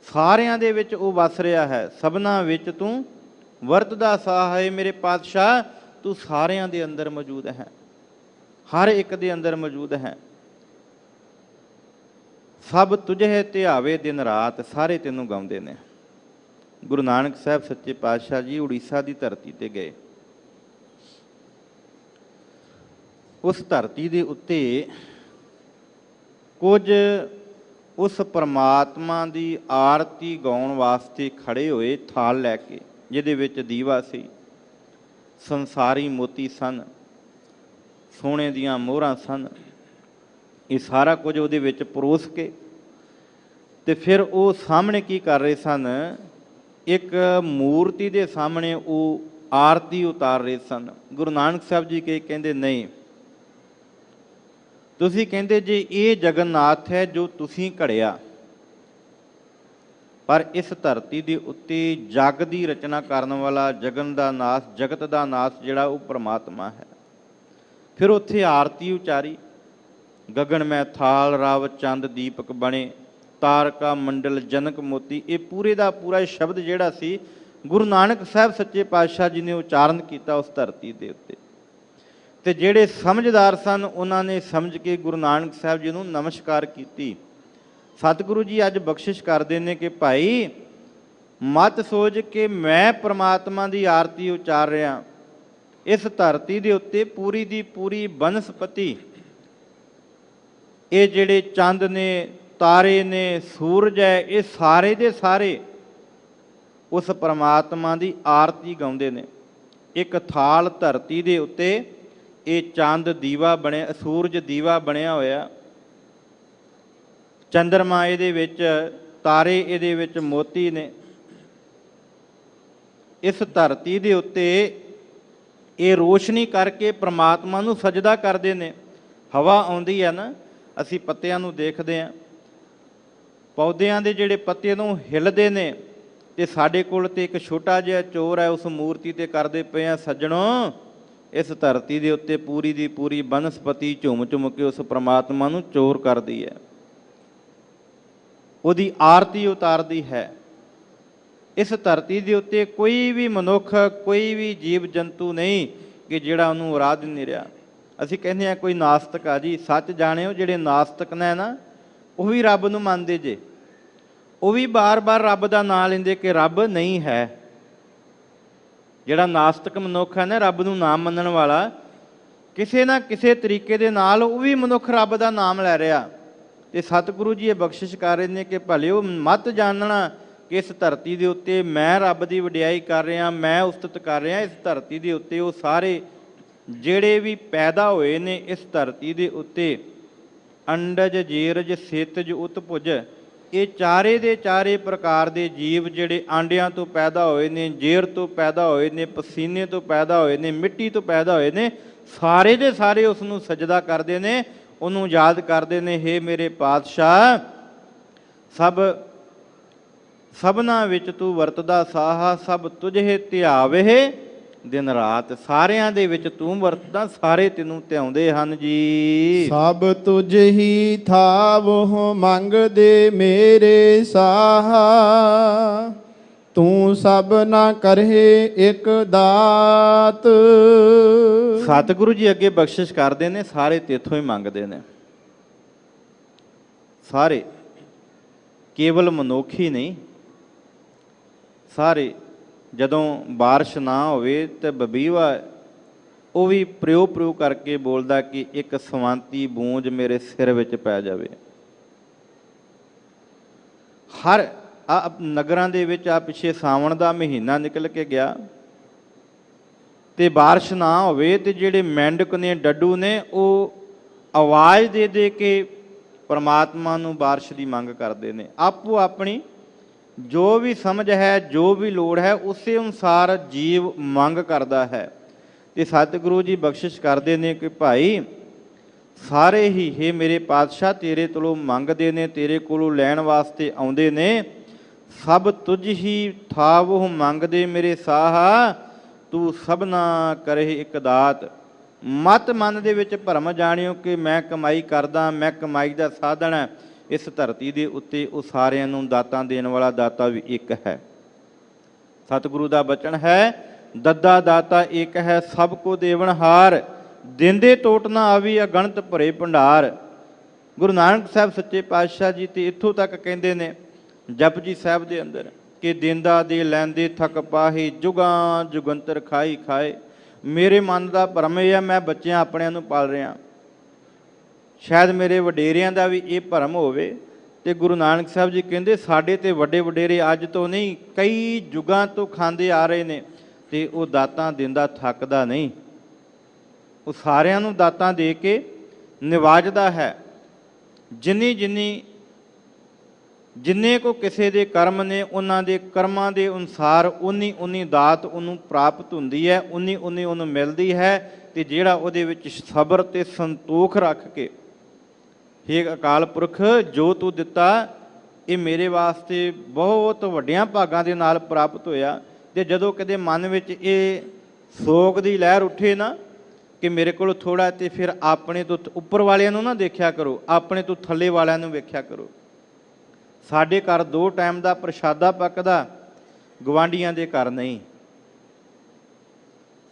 ਸਾਰਿਆਂ ਦੇ ਵਿੱਚ ਉਹ ਵਸ ਰਿਹਾ ਹੈ। ਸਭਨਾ ਵਿੱਚ ਤੂੰ ਵਰਤਦਾ ਸਾਹ ਹੈ। ਮੇਰੇ ਪਾਤਸ਼ਾਹ, ਤੂੰ ਸਾਰਿਆਂ ਦੇ ਅੰਦਰ ਮੌਜੂਦ ਹੈ, ਹਰ ਇੱਕ ਦੇ ਅੰਦਰ ਮੌਜੂਦ ਹੈ। ਸਭ ਤੁਝੇ ਧਿਆਵੇ ਦਿਨ ਰਾਤ, ਸਾਰੇ ਤੈਨੂੰ ਗਾਉਂਦੇ ਨੇ। ਗੁਰੂ ਨਾਨਕ ਸਾਹਿਬ ਸੱਚੇ ਪਾਤਸ਼ਾਹ ਜੀ ਉੜੀਸਾ ਦੀ ਧਰਤੀ ਤੇ ਗਏ। ਉਸ ਧਰਤੀ ਦੇ ਉੱਤੇ ਕੁਝ ਉਸ ਪਰਮਾਤਮਾ ਦੀ ਆਰਤੀ ਗਾਉਣ ਵਾਸਤੇ ਖੜੇ ਹੋਏ ਥਾਲ ਲੈ ਕੇ, ਜਿਹਦੇ ਵਿੱਚ ਦੀਵਾ ਸੀ, ਸੰਸਾਰੀ ਮੋਤੀ ਸਨ, ਸੋਨੇ ਦੀਆਂ ਮੋਹਰਾਂ ਸਨ। ਇਹ ਸਾਰਾ ਕੁਝ ਉਹਦੇ ਵਿੱਚ ਪਰੋਸ ਕੇ ਤੇ ਫਿਰ ਉਹ ਸਾਹਮਣੇ ਕੀ ਕਰ ਰਹੇ ਸਨ, ਇੱਕ ਮੂਰਤੀ ਦੇ ਸਾਹਮਣੇ ਉਹ ਆਰਤੀ ਉਤਾਰ ਰਹੇ ਸਨ। ਗੁਰੂ ਨਾਨਕ ਸਾਹਿਬ ਜੀ ਕਹਿੰਦੇ ਨਹੀਂ, ਤੁਸੀਂ ਕਹਿੰਦੇ ਜੇ ਇਹ ਜਗਨਨਾਥ ਹੈ ਜੋ ਤੁਸੀਂ ਘੜਿਆ, ਪਰ ਇਸ ਧਰਤੀ ਦੇ ਉੱਤੇ ਜਗ ਦੀ ਰਚਨਾ ਕਰਨ ਵਾਲਾ, ਜਗਨ ਦਾ ਨਾਥ, ਜਗਤ ਦਾ ਨਾਥ ਜਿਹੜਾ ਉਹ ਪਰਮਾਤਮਾ ਹੈ। ਫਿਰ ਉੱਥੇ ਆਰਤੀ ਉਚਾਰੀ, ਗਗਨ ਮੈਂ ਥਾਲ ਰਵ ਚੰਦ ਦੀਪਕ ਬਣੇ, ਤਾਰਕਾ ਮੰਡਲ ਜਨਕ ਮੋਤੀ। ਇਹ ਪੂਰੇ ਦਾ ਪੂਰਾ ਸ਼ਬਦ ਜਿਹੜਾ ਸੀ ਗੁਰੂ ਨਾਨਕ ਸਾਹਿਬ ਸੱਚੇ ਪਾਤਸ਼ਾਹ ਜੀ ਨੇ ਉਚਾਰਨ ਕੀਤਾ ਉਸ ਧਰਤੀ ਦੇ ਉੱਤੇ। ਤੇ ਜਿਹੜੇ ਸਮਝਦਾਰ ਸਨ ਉਹਨਾਂ ਨੇ ਸਮਝ ਕੇ ਗੁਰੂ ਨਾਨਕ ਸਾਹਿਬ ਜੀ ਨੂੰ ਨਮਸਕਾਰ ਕੀਤੀ। ਸਤਿਗੁਰੂ ਜੀ ਅੱਜ ਬਖਸ਼ਿਸ਼ ਕਰਦੇ ਨੇ ਕਿ ਭਾਈ ਮਤ ਸੋਚ ਕੇ ਮੈਂ ਪ੍ਰਮਾਤਮਾ ਦੀ ਆਰਤੀ ਉਚਾਰ ਰਿਹਾ। ਇਸ ਧਰਤੀ ਦੇ ਉੱਤੇ ਪੂਰੀ ਦੀ ਪੂਰੀ ਬਨਸਪਤੀ, ਇਹ ਜਿਹੜੇ ਚੰਦ ਨੇ, ਤਾਰੇ ਨੇ, ਸੂਰਜ ਹੈ, ਇਹ ਸਾਰੇ ਦੇ ਸਾਰੇ ਉਸ ਪਰਮਾਤਮਾ ਦੀ ਆਰਤੀ ਗਾਉਂਦੇ ਨੇ। ਇੱਕ ਥਾਲ ਧਰਤੀ ਦੇ ਉੱਤੇ ਇਹ ਚੰਦ ਦੀਵਾ ਬਣਿਆ, ਸੂਰਜ ਦੀਵਾ ਬਣਿਆ ਹੋਇਆ, ਚੰਦਰਮਾ ਇਹਦੇ ਵਿੱਚ, ਤਾਰੇ ਇਹਦੇ ਵਿੱਚ ਮੋਤੀ ਨੇ। ਇਸ ਧਰਤੀ ਦੇ ਉੱਤੇ ਇਹ ਰੋਸ਼ਨੀ ਕਰਕੇ ਪ੍ਰਮਾਤਮਾ ਨੂੰ ਸਜਦਾ ਕਰਦੇ ਨੇ। ਹਵਾ ਆਉਂਦੀ ਹੈ ਨਾ, ਅਸੀਂ ਪੱਤਿਆਂ ਨੂੰ ਦੇਖਦੇ ਹਾਂ, ਪੌਦਿਆਂ ਦੇ ਜਿਹੜੇ ਪੱਤੇ ਨੂੰ ਹਿੱਲਦੇ ਨੇ, ਤੇ ਸਾਡੇ ਕੋਲ ਤੇ ਇੱਕ ਛੋਟਾ ਜਿਹਾ ਚੋਰ ਹੈ, ਉਸ ਮੂਰਤੀ ਤੇ ਕਰਦੇ ਪਏ ਆ ਸੱਜਣੋ। ਇਸ ਧਰਤੀ ਦੇ ਉੱਤੇ ਪੂਰੀ ਦੀ ਪੂਰੀ ਬਨਸਪਤੀ ਝੁੰਮ ਝੁੰਮ ਕੇ ਉਸ ਪ੍ਰਮਾਤਮਾ ਨੂੰ ਚੋਰ ਕਰਦੀ ਹੈ, ਉਹਦੀ ਆਰਤੀ ਉਤਾਰਦੀ ਹੈ। ਇਸ ਧਰਤੀ ਦੇ ਉੱਤੇ ਕੋਈ ਵੀ ਮਨੁੱਖ, ਕੋਈ ਵੀ ਜੀਵ ਜੰਤੂ ਨਹੀਂ ਕਿ ਜਿਹੜਾ ਉਹਨੂੰ ਆਰਾਧ ਨਹੀਂ ਰਿਹਾ। ਅਸੀਂ ਕਹਿੰਦੇ ਹਾਂ ਕੋਈ ਨਾਸਤਕ ਆ ਜੀ, ਸੱਚ ਜਾਣਿਓ ਜਿਹੜੇ ਨਾਸਤਕ ਨੇ ਨਾ, ਉਹ ਵੀ ਰੱਬ ਨੂੰ ਮੰਨਦੇ ਜੇ, ਉਹ ਵੀ ਬਾਰ-ਬਾਰ ਰੱਬ ਦਾ ਨਾਂ ਲੈਂਦੇ ਕਿ ਰੱਬ ਨਹੀਂ ਹੈ। ਜਿਹੜਾ ਨਾਸਤਕ ਮਨੁੱਖ ਹੈ ਨਾ, ਰੱਬ ਨੂੰ ਨਾ ਮੰਨਣ ਵਾਲਾ, ਕਿਸੇ ਨਾ ਕਿਸੇ ਤਰੀਕੇ ਦੇ ਨਾਲ ਉਹ ਵੀ ਮਨੁੱਖ ਰੱਬ ਦਾ ਨਾਮ ਲੈ ਰਿਹਾ। ਤੇ ਸਤਿਗੁਰੂ ਜੀ ਇਹ ਬਖਸ਼ਿਸ਼ ਕਰ ਰਹੇ ਨੇ ਕਿ ਭਲਿਓ ਮਤ ਜਾਣਨਾ ਕਿ ਇਸ ਧਰਤੀ ਦੇ ਉੱਤੇ ਮੈਂ ਰੱਬ ਦੀ ਵਡਿਆਈ ਕਰ ਰਿਹਾ, ਮੈਂ ਉਸਤਤ ਕਰ ਰਿਹਾ। ਇਸ ਧਰਤੀ ਦੇ ਉੱਤੇ ਉਹ ਸਾਰੇ ਜਿਹੜੇ ਵੀ ਪੈਦਾ ਹੋਏ ਨੇ ਇਸ ਧਰਤੀ ਦੇ ਉੱਤੇ, ਅੰਡਜ ਜੀਰਜ ਸੇਤਜ ਉਤਪੁਜ, ਇਹ ਚਾਰੇ ਦੇ ਚਾਰੇ ਪ੍ਰਕਾਰ ਦੇ ਜੀਵ ਜਿਹੜੇ ਆਂਡਿਆਂ ਤੋਂ ਪੈਦਾ ਹੋਏ ਨੇ, ਜੇਰ ਤੋਂ ਪੈਦਾ ਹੋਏ ਨੇ, ਪਸੀਨੇ ਤੋਂ ਪੈਦਾ ਹੋਏ ਨੇ, ਮਿੱਟੀ ਤੋਂ ਪੈਦਾ ਹੋਏ ਨੇ, ਸਾਰੇ ਦੇ ਸਾਰੇ ਉਸ ਨੂੰ ਸਜਦਾ ਕਰਦੇ ਨੇ, ਉਹਨੂੰ ਯਾਦ ਕਰਦੇ ਨੇ। ਹੇ ਮੇਰੇ ਪਾਤਸ਼ਾਹ, ਸਭਨਾ ਵਿੱਚ ਤੂੰ ਵਰਤਦਾ ਸਾਹਾ, ਸਭ ਤੁਝੇ ਧਿਆਵੇ ਦਿਨ ਰਾਤ। ਸਾਰਿਆਂ ਦੇ ਵਿੱਚ ਤੂੰ ਵਰਤਦਾ, ਸਾਰੇ ਤੈਨੂੰ ਧਿਆਉਂਦੇ ਹਨ ਜੀ। ਸਭ ਤੁਝ ਹੀ ਥਾਵੋ ਮੰਗਦੇ ਮੇਰੇ ਸਾਹਾ, ਤੂੰ ਸਭ ਨਾ ਕਰਹਿ ਇੱਕ ਦਾਤ। ਸਤਿਗੁਰੂ ਜੀ ਅੱਗੇ ਬਖਸ਼ਿਸ਼ ਕਰਦੇ ਨੇ, ਸਾਰੇ ਤੇਥੋਂ ਹੀ ਮੰਗਦੇ ਨੇ। ਸਾਰੇ, ਕੇਵਲ ਮਨੁੱਖ ਹੀ ਨਹੀਂ, ਸਾਰੇ। ਜਦੋਂ ਬਾਰਿਸ਼ ਨਾ ਹੋਵੇ ਤੇ ਬਬੀਵਾ ਉਹ ਵੀ ਪ੍ਰਿਓ ਕਰਕੇ ਬੋਲਦਾ ਕਿ ਇੱਕ ਸਵੰਤੀ ਬੂੰਜ ਮੇਰੇ ਸਿਰ ਵਿੱਚ ਪੈ ਜਾਵੇ। ਹਰ ਨਗਰਾਂ ਦੇ ਵਿੱਚ ਆ ਪਿੱਛੇ ਸਾਵਣ ਦਾ ਮਹੀਨਾ ਨਿਕਲ ਕੇ ਗਿਆ ਤੇ ਬਾਰਿਸ਼ ਨਾ ਹੋਵੇ ਤੇ ਜਿਹੜੇ ਮੈਂਡਕ ਨੇ, ਡੱਡੂ ਨੇ, ਉਹ ਆਵਾਜ਼ ਦੇ ਦੇ ਕੇ ਪਰਮਾਤਮਾ ਨੂੰ ਬਾਰਿਸ਼ ਦੀ ਮੰਗ ਕਰਦੇ ਨੇ। ਆਪੋ ਆਪਣੀ ਜੋ ਵੀ ਸਮਝ ਹੈ, ਜੋ ਵੀ ਲੋੜ ਹੈ, ਉਸੇ ਅਨੁਸਾਰ ਜੀਵ ਮੰਗ ਕਰਦਾ ਹੈ। ਤੇ ਸਤਿਗੁਰੂ ਜੀ ਬਖਸ਼ਿਸ਼ ਕਰਦੇ ਨੇ ਕਿ ਭਾਈ ਸਾਰੇ ਹੀ, ਹੇ ਮੇਰੇ ਪਾਤਸ਼ਾਹ, ਤੇਰੇ ਕੋਲੋਂ ਮੰਗਦੇ ਨੇ, ਤੇਰੇ ਕੋਲੋਂ ਲੈਣ ਵਾਸਤੇ ਆਉਂਦੇ ਨੇ। ਸਭ ਤੁਝ ਹੀ ਥਾਵੋ ਮੰਗਦੇ ਮੇਰੇ ਸਾਹਾ, ਤੂੰ ਸਭਨਾ ਕਰਹਿ ਇੱਕ ਦਾਤ। ਮਤ ਮਨ ਦੇ ਵਿੱਚ ਭਰਮ ਜਾਣਿਓ ਕਿ ਮੈਂ ਕਮਾਈ ਕਰਦਾ, ਮੈਂ ਕਮਾਈ ਦਾ ਸਾਧਨ ਹੈ। ਇਸ ਧਰਤੀ ਦੇ ਉੱਤੇ ਉਹ ਸਾਰਿਆਂ ਨੂੰ ਦਾਤਾਂ ਦੇਣ ਵਾਲਾ ਦਾਤਾ ਵੀ ਇੱਕ ਹੈ। ਸਤਿਗੁਰੂ ਦਾ ਬਚਨ ਹੈ, ਦੱਦਾ ਦਾਤਾ ਇੱਕ ਹੈ, ਸਭ ਕੋ ਦੇਵਨਹਾਰ, ਦਿੰਦੇ ਟੋਟ ਨਾ ਆਵੀ, ਅਗਣਤ ਭਰੇ ਭੰਡਾਰ। ਗੁਰੂ ਨਾਨਕ ਸਾਹਿਬ ਸੱਚੇ ਪਾਤਸ਼ਾਹ ਜੀ ਤੇ ਇੱਥੋਂ ਤੱਕ ਕਹਿੰਦੇ ਨੇ ਜਪਜੀ ਸਾਹਿਬ ਦੇ ਅੰਦਰ ਕਿ ਦਿੰਦਾ ਦੇ ਲੈਂਦੇ ਥਕ ਪਾਹੇ, ਜੁਗਾਂ ਜੁਗੰਤਰ ਖਾਈ ਖਾਏ। ਮੇਰੇ ਮਨ ਦਾ ਭਰਮ ਇਹ ਆ, ਮੈਂ ਬੱਚਿਆਂ ਆਪਣਿਆਂ ਨੂੰ ਪਾਲ ਰਿਹਾ, ਸ਼ਾਇਦ ਮੇਰੇ ਵਡੇਰਿਆਂ ਦਾ ਵੀ ਇਹ ਭਰਮ ਹੋਵੇ। ਤੇ ਗੁਰੂ ਨਾਨਕ ਸਾਹਿਬ ਜੀ ਕਹਿੰਦੇ ਸਾਡੇ ਤੇ ਵੱਡੇ ਵਡੇਰੇ ਅੱਜ ਤੋਂ ਨਹੀਂ, ਕਈ ਯੁੱਗਾਂ ਤੋਂ ਖਾਂਦੇ ਆ ਰਹੇ ਨੇ, ਤੇ ਉਹ ਦਾਤਾਂ ਦਿੰਦਾ ਥੱਕਦਾ ਨਹੀਂ। ਉਹ ਸਾਰਿਆਂ ਨੂੰ ਦਾਤਾਂ ਦੇ ਕੇ ਨਿਵਾਜਦਾ ਹੈ। ਜਿੰਨੇ ਕੋ ਕਿਸੇ ਦੇ ਕਰਮ ਨੇ, ਉਹਨਾਂ ਦੇ ਕਰਮਾਂ ਦੇ ਅਨੁਸਾਰ ਉਨੀ ਦਾਤ ਉਹਨੂੰ ਪ੍ਰਾਪਤ ਹੁੰਦੀ ਹੈ, ਉਨੀ ਉਹਨੂੰ ਮਿਲਦੀ ਹੈ। ਤੇ ਜਿਹੜਾ ਉਹਦੇ ਵਿੱਚ ਸਬਰ ਤੇ ਸੰਤੋਖ ਰੱਖ ਕੇ, ਹੇ ਅਕਾਲ ਪੁਰਖ ਜੋ ਤੂੰ ਦਿੱਤਾ ਇਹ ਮੇਰੇ ਵਾਸਤੇ ਬਹੁਤ ਵੱਡਿਆਂ ਭਾਗਾਂ ਦੇ ਨਾਲ ਪ੍ਰਾਪਤ ਹੋਇਆ। ਤੇ ਜਦੋਂ ਕਦੇ ਮਨ ਵਿੱਚ ਇਹ ਸੋਗ ਦੀ ਲਹਿਰ ਉੱਠੇ ਨਾ ਕਿ ਮੇਰੇ ਕੋਲ ਥੋੜ੍ਹਾ, ਤੇ ਫਿਰ ਆਪਣੇ ਤੋਂ ਉੱਪਰ ਵਾਲਿਆਂ ਨੂੰ ਨਾ ਦੇਖਿਆ ਕਰੋ, ਆਪਣੇ ਤੋਂ ਥੱਲੇ ਵਾਲਿਆਂ ਨੂੰ ਵੇਖਿਆ ਕਰੋ। ਸਾਡੇ ਘਰ 2 ਟਾਈਮ ਦਾ ਪ੍ਰਸ਼ਾਦਾ ਪੱਕਦਾ, ਗਵਾਂਢੀਆਂ ਦੇ ਘਰ ਨਹੀਂ।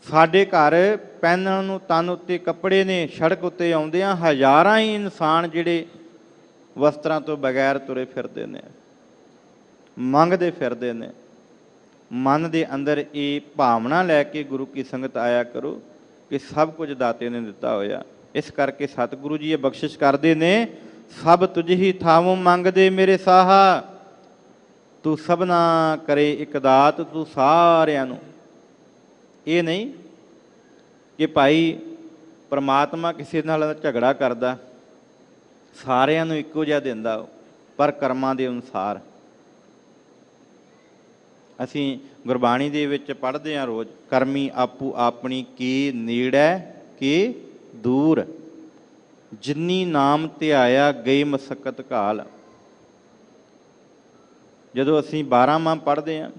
ਸਾਡੇ ਘਰ ਪਹਿਨਣ ਨੂੰ ਤਨ ਉੱਤੇ ਕੱਪੜੇ ਨੇ, ਸੜਕ ਉੱਤੇ ਆਉਂਦਿਆਂ ਹਜ਼ਾਰਾਂ ਹੀ ਇਨਸਾਨ ਜਿਹੜੇ ਵਸਤਰਾਂ ਤੋਂ ਬਗੈਰ ਤੁਰੇ ਫਿਰਦੇ ਨੇ, ਮੰਗਦੇ ਫਿਰਦੇ ਨੇ। ਮਨ ਦੇ ਅੰਦਰ ਇਹ ਭਾਵਨਾ ਲੈ ਕੇ ਗੁਰੂ ਕੀ ਸੰਗਤ ਆਇਆ ਕਰੋ ਕਿ ਸਭ ਕੁਝ ਦਾਤੇ ਨੇ ਦਿੱਤਾ ਹੋਇਆ। ਇਸ ਕਰਕੇ ਸਤਿਗੁਰੂ ਜੀ ਇਹ ਬਖਸ਼ਿਸ਼ ਕਰਦੇ ਨੇ, ਸਭ ਤੁਝ ਹੀ ਥਾਵੋਂ ਮੰਗਦੇ ਮੇਰੇ ਸਾਹਾ, ਤੂੰ ਸਭਨਾ ਕਰੇ ਇੱਕ ਦਾਤ ਤੂੰ ਸਾਰਿਆਂ ਨੂੰ। ਇਹ ਨਹੀਂ ਕਿ ਭਾਈ ਪਰਮਾਤਮਾ ਕਿਸੇ ਨਾਲ ਝਗੜਾ ਕਰਦਾ, ਸਾਰਿਆਂ ਨੂੰ ਇੱਕੋ ਜਿਹਾ ਦਿੰਦਾ, ਪਰ ਕਰਮਾਂ ਦੇ ਅਨੁਸਾਰ। ਅਸੀਂ ਗੁਰਬਾਣੀ ਦੇ ਵਿੱਚ ਪੜ੍ਹਦੇ ਹਾਂ ਰੋਜ਼, ਕਰਮੀ ਆਪੂ ਆਪਣੀ ਕੀ ਨੇੜੈ ਕੀ ਦੂਰ, ਜਿਨੀ ਨਾਮ ਧਿਆਇਆ ਗਈ ਮਸਕਤ ਘਾਲ। ਜਦੋਂ ਅਸੀਂ 12 ਮਾਹ ਪੜ੍ਹਦੇ ਹਾਂ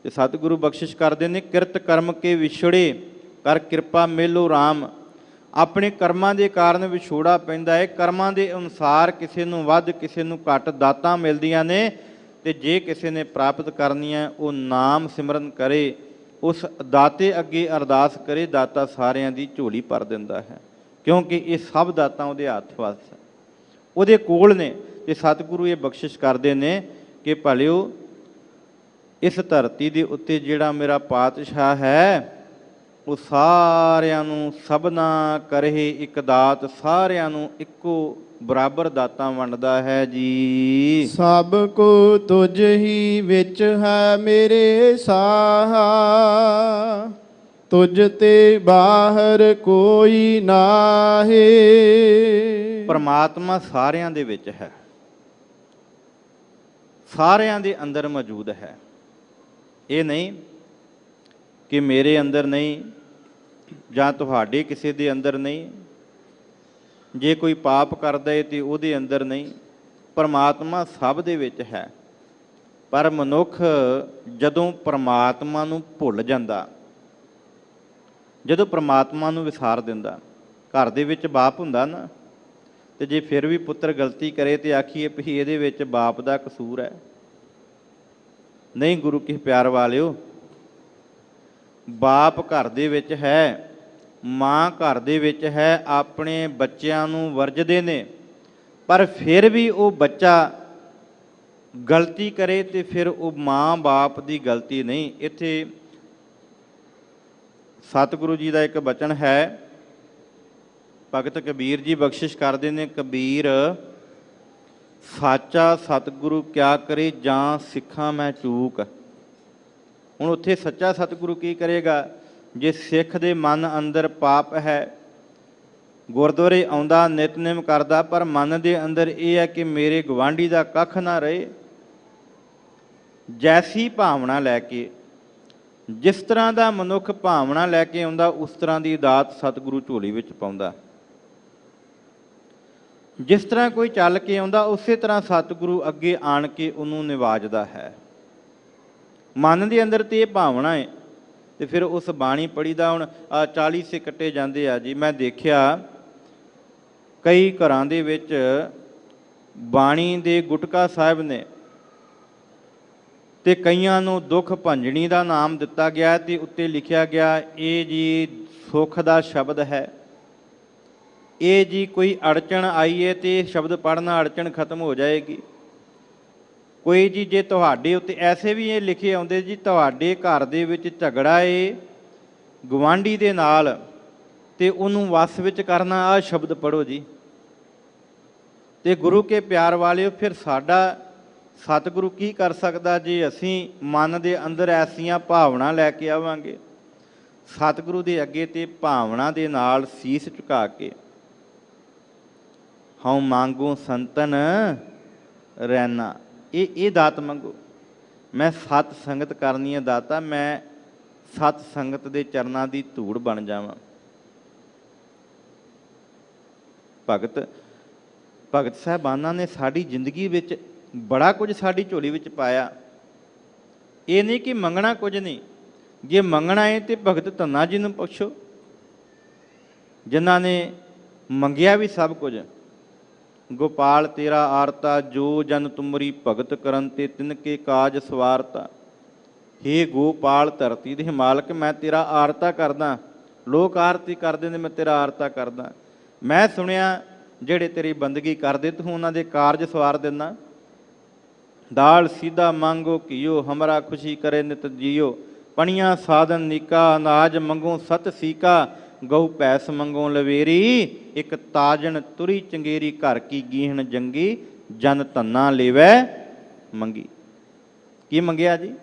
ਤੇ ਸਤਿਗੁਰੂ ਬਖਸ਼ਿਸ਼ ਕਰਦੇ ਨੇ, ਕਿਰਤ ਕਰਮ ਕੇ ਵਿਛੜੇ ਕਰ ਕਿਰਪਾ ਮੇਲੋ ਰਾਮ। ਆਪਣੇ ਕਰਮਾਂ ਦੇ ਕਾਰਨ ਵਿਛੋੜਾ ਪੈਂਦਾ ਹੈ, ਕਰਮਾਂ ਦੇ ਅਨੁਸਾਰ ਕਿਸੇ ਨੂੰ ਵੱਧ ਕਿਸੇ ਨੂੰ ਘੱਟ ਦਾਤਾਂ ਮਿਲਦੀਆਂ ਨੇ। ਤੇ ਜੇ ਕਿਸੇ ਨੇ ਪ੍ਰਾਪਤ ਕਰਨੀਆਂ ਉਹ ਨਾਮ ਸਿਮਰਨ ਕਰੇ, ਉਸ ਦਾਤੇ ਅੱਗੇ ਅਰਦਾਸ ਕਰੇ, ਦਾਤਾ ਸਾਰਿਆਂ ਦੀ ਝੋਲੀ ਭਰ ਦਿੰਦਾ ਹੈ, ਕਿਉਂਕਿ ਇਹ ਸਭ ਦਾਤਾਂ ਉਹਦੇ ਹੱਥ ਵਸ ਉਹਦੇ ਕੋਲ ਨੇ। ਤੇ ਸਤਿਗੁਰੂ ਇਹ ਬਖਸ਼ਿਸ਼ ਕਰਦੇ ਨੇ ਕਿ ਭਲਿਓ ਇਸ ਧਰਤੀ ਦੇ ਉੱਤੇ ਜਿਹੜਾ ਮੇਰਾ ਪਾਤਸ਼ਾਹ ਹੈ ਉਹ ਸਾਰਿਆਂ ਨੂੰ ਸਭਨਾ ਕਰੇ ਇੱਕ ਦਾਤ, ਸਾਰਿਆਂ ਨੂੰ ਇੱਕੋ ਬਰਾਬਰ ਦਾਤਾਂ ਵੰਡਦਾ ਹੈ ਜੀ। ਸਭ ਕੋ ਤੁਝ ਹੀ ਵਿੱਚ ਹੈ ਮੇਰੇ ਸਾਹਾ, ਤੁਝ ਤੇ ਬਾਹਰ ਕੋਈ ਨਾਹੀ। ਪਰਮਾਤਮਾ ਸਾਰਿਆਂ ਦੇ ਵਿੱਚ ਹੈ, ਸਾਰਿਆਂ ਦੇ ਅੰਦਰ ਮੌਜੂਦ ਹੈ। ਇਹ ਨਹੀਂ ਕਿ ਮੇਰੇ ਅੰਦਰ ਨਹੀਂ ਜਾਂ ਤੁਹਾਡੇ ਕਿਸੇ ਦੇ ਅੰਦਰ ਨਹੀਂ। ਜੇ ਕੋਈ ਪਾਪ ਕਰਦਾ ਹੈ ਤੇ ਉਹਦੇ ਅੰਦਰ ਨਹੀਂ, ਪਰਮਾਤਮਾ ਸਭ ਦੇ ਵਿੱਚ ਹੈ। ਪਰ ਮਨੁੱਖ ਜਦੋਂ ਪਰਮਾਤਮਾ ਨੂੰ ਭੁੱਲ ਜਾਂਦਾ, ਜਦੋਂ ਪਰਮਾਤਮਾ ਨੂੰ ਵਿਸਾਰ ਦਿੰਦਾ, ਘਰ ਦੇ ਵਿੱਚ ਬਾਪ ਹੁੰਦਾ ਨਾ, ਤੇ ਜੇ ਫਿਰ ਵੀ ਪੁੱਤਰ ਗਲਤੀ ਕਰੇ ਤੇ ਆਖੀਏ ਵੀ ਇਹਦੇ ਵਿੱਚ ਬਾਪ ਦਾ ਕਸੂਰ ਹੈ। ਨਹੀਂ ਗੁਰੂ ਕੀ ਪਿਆਰ ਵਾਲਿਓ, ਬਾਪ ਘਰ ਦੇ ਵਿੱਚ ਹੈ, ਮਾਂ ਘਰ ਦੇ ਵਿੱਚ ਹੈ, ਆਪਣੇ ਬੱਚਿਆਂ ਨੂੰ ਵਰਜਦੇ ਨੇ, ਪਰ ਫਿਰ ਵੀ ਉਹ ਬੱਚਾ ਗਲਤੀ ਕਰੇ ਤੇ ਫਿਰ ਉਹ ਮਾਂ ਬਾਪ ਦੀ ਗਲਤੀ ਨਹੀਂ। ਇੱਥੇ ਸਤਿਗੁਰੂ ਜੀ ਦਾ ਇੱਕ ਬਚਨ ਹੈ, ਭਗਤ ਕਬੀਰ ਜੀ ਬਖਸ਼ਿਸ਼ ਕਰਦੇ ਨੇ, ਕਬੀਰ ਸਾਚਾ ਸਤਿਗੁਰੂ ਕਿਆ ਕਰੇ ਜਾਂ ਸਿੱਖਾਂ ਮੈਂ ਚੂਕ। ਹੁਣ ਉੱਥੇ ਸੱਚਾ ਸਤਿਗੁਰੂ ਕੀ ਕਰੇਗਾ? ਜੇ ਸਿੱਖ ਦੇ ਮਨ ਅੰਦਰ ਪਾਪ ਹੈ, ਗੁਰਦੁਆਰੇ ਆਉਂਦਾ, ਨਿਤਨੇਮ ਕਰਦਾ, ਪਰ ਮਨ ਦੇ ਅੰਦਰ ਇਹ ਹੈ ਕਿ ਮੇਰੇ ਗਵਾਂਢੀ ਦਾ ਕੱਖ ਨਾ ਰਹੇ, ਜੈਸੀ ਭਾਵਨਾ ਲੈ ਕੇ, ਜਿਸ ਤਰ੍ਹਾਂ ਦਾ ਮਨੁੱਖ ਭਾਵਨਾ ਲੈ ਕੇ ਆਉਂਦਾ, ਉਸ ਤਰ੍ਹਾਂ ਦੀ ਦਾਤ ਸਤਿਗੁਰੂ ਝੋਲੀ ਵਿੱਚ ਪਾਉਂਦਾ। ਜਿਸ ਤਰ੍ਹਾਂ ਕੋਈ ਚੱਲ ਕੇ ਆਉਂਦਾ, ਉਸੇ ਤਰ੍ਹਾਂ ਸਤਿਗੁਰੂ ਅੱਗੇ ਆਣ ਕੇ ਉਹਨੂੰ ਨਿਵਾਜਦਾ ਹੈ। ਮਨ ਦੇ ਅੰਦਰ ਤੇ ਇਹ ਭਾਵਨਾ ਹੈ, ਤੇ ਫਿਰ ਉਸ ਬਾਣੀ ਪੜ੍ਹੀਦਾ। ਹੁਣ 40 ਸੇ ਕੱਟੇ ਜਾਂਦੇ ਆ ਜੀ। ਮੈਂ ਦੇਖਿਆ ਕਈ ਘਰਾਂ ਦੇ ਵਿੱਚ ਬਾਣੀ ਦੇ ਗੁਟਕਾ ਸਾਹਿਬ ਨੇ, ਤੇ ਕਈਆਂ ਨੂੰ ਦੁੱਖ ਭੰਜਣੀ ਦਾ ਨਾਮ ਦਿੱਤਾ ਗਿਆ, ਤੇ ਉੱਤੇ ਲਿਖਿਆ ਗਿਆ ਇਹ ਜੀ ਸੁੱਖ ਦਾ ਸ਼ਬਦ ਹੈ, ਇਹ ਜੀ ਕੋਈ ਅੜਚਣ ਆਈ ਹੈ ਤੇ ਇਹ ਸ਼ਬਦ ਪੜ੍ਹਨਾ ਅੜਚਣ ਖਤਮ ਹੋ ਜਾਏਗੀ। ਕੋਈ ਜੀ ਜੇ ਤੁਹਾਡੇ ਉੱਤੇ ਐਸੇ ਵੀ ਇਹ ਲਿਖੇ ਆਉਂਦੇ ਜੀ, ਤੁਹਾਡੇ ਘਰ ਦੇ ਵਿੱਚ ਝਗੜਾ ਏ ਗੁਆਂਢੀ ਦੇ ਨਾਲ ਤੇ ਉਹਨੂੰ ਵਸ ਵਿੱਚ ਕਰਨਾ। ਆਹ ਸ਼ਬਦ ਪੜੋ ਜੀ। ਤੇ ਗੁਰੂ ਕੇ ਪਿਆਰ ਵਾਲਿਓ, ਫਿਰ ਸਾਡਾ ਸਤਿਗੁਰੂ ਕੀ ਕਰ ਸਕਦਾ ਜੇ ਅਸੀਂ ਮਨ ਦੇ ਅੰਦਰ ਐਸੀਆਂ ਭਾਵਨਾ ਲੈ ਕੇ ਆਵਾਂਗੇ। ਸਤਿਗੁਰੂ ਦੇ ਅੱਗੇ ਤੇ ਭਾਵਨਾ ਦੇ ਨਾਲ ਸੀਸ ਝੁਕਾ ਕੇ ਹਉ ਮੰਗੂ ਸੰਤਨ ਰਹਿਣਾ, ਇਹ ਦਾਤ ਮੰਗੋ। ਮੈਂ ਸਤ ਸੰਗਤ ਕਰਨੀ ਹੈ ਦਾਤਾ, ਮੈਂ ਸਤ ਸੰਗਤ ਦੇ ਚਰਨਾਂ ਦੀ ਧੂੜ ਬਣ ਜਾਵਾਂ। ਭਗਤ ਸਾਹਿਬਾਨਾਂ ਨੇ ਸਾਡੀ ਜ਼ਿੰਦਗੀ ਵਿੱਚ ਬੜਾ ਕੁਝ ਸਾਡੀ ਝੋਲੀ ਵਿੱਚ ਪਾਇਆ। ਇਹ ਨਹੀਂ ਕਿ ਮੰਗਣਾ ਕੁਝ ਨਹੀਂ। ਜੇ ਮੰਗਣਾ ਹੈ ਤੇ ਭਗਤ ਧੰਨਾ ਜੀ ਨੂੰ ਪੁੱਛੋ, ਜਿਨ੍ਹਾਂ ਨੇ ਮੰਗਿਆ ਵੀ ਸਭ ਕੁਝ। ਗੋਪਾਲ ਤੇਰਾ ਆਰਤਾ, ਜੋ ਜਨ ਤੁਮਰੀ ਭਗਤ ਕਰਨ ਤੇ ਤਿਨਕੇ ਕਾਜ ਸਵਾਰਤਾ। ਹੇ ਗੋਪਾਲ ਧਰਤੀ ਦੇ ਮਾਲਕ, ਮੈਂ ਤੇਰਾ ਆਰਤਾ ਕਰਦਾ। ਲੋਕ ਆਰਤੀ ਕਰਦੇ ਨੇ, ਮੈਂ ਤੇਰਾ ਆਰਤਾ ਕਰਦਾ। ਮੈਂ ਸੁਣਿਆ ਜਿਹੜੇ ਤੇਰੀ ਬੰਦਗੀ ਕਰਦੇ ਤੂੰ ਉਹਨਾਂ ਦੇ ਕਾਰਜ ਸਵਾਰ ਦਿੰਦਾ। ਦਾਲ ਸੀਧਾ ਮੰਗੋ ਘਿਓ, ਹਮਰਾ ਖੁਸ਼ੀ ਕਰੇ ਨਿਤ ਜੀਓ। ਪਣੀਆਂ ਸਾਧਨ ਨੀਕਾ, ਅਨਾਜ ਮੰਗੋ ਸਤ ਸੀਕਾ। ਗਊ ਭੈਸ ਮੰਗੋ ਲਵੇਰੀ, ਇੱਕ ਤਾਜਨ ਤੁਰੀ ਚੰਗੇਰੀ। ਘਰ ਕੀ ਗੀਹਣ ਜੰਗੀ, ਜਨ ਧੰਨਾ ਲੇਵੈ ਮੰਗੀ। ਕੀ ਮੰਗਿਆ ਜੀ?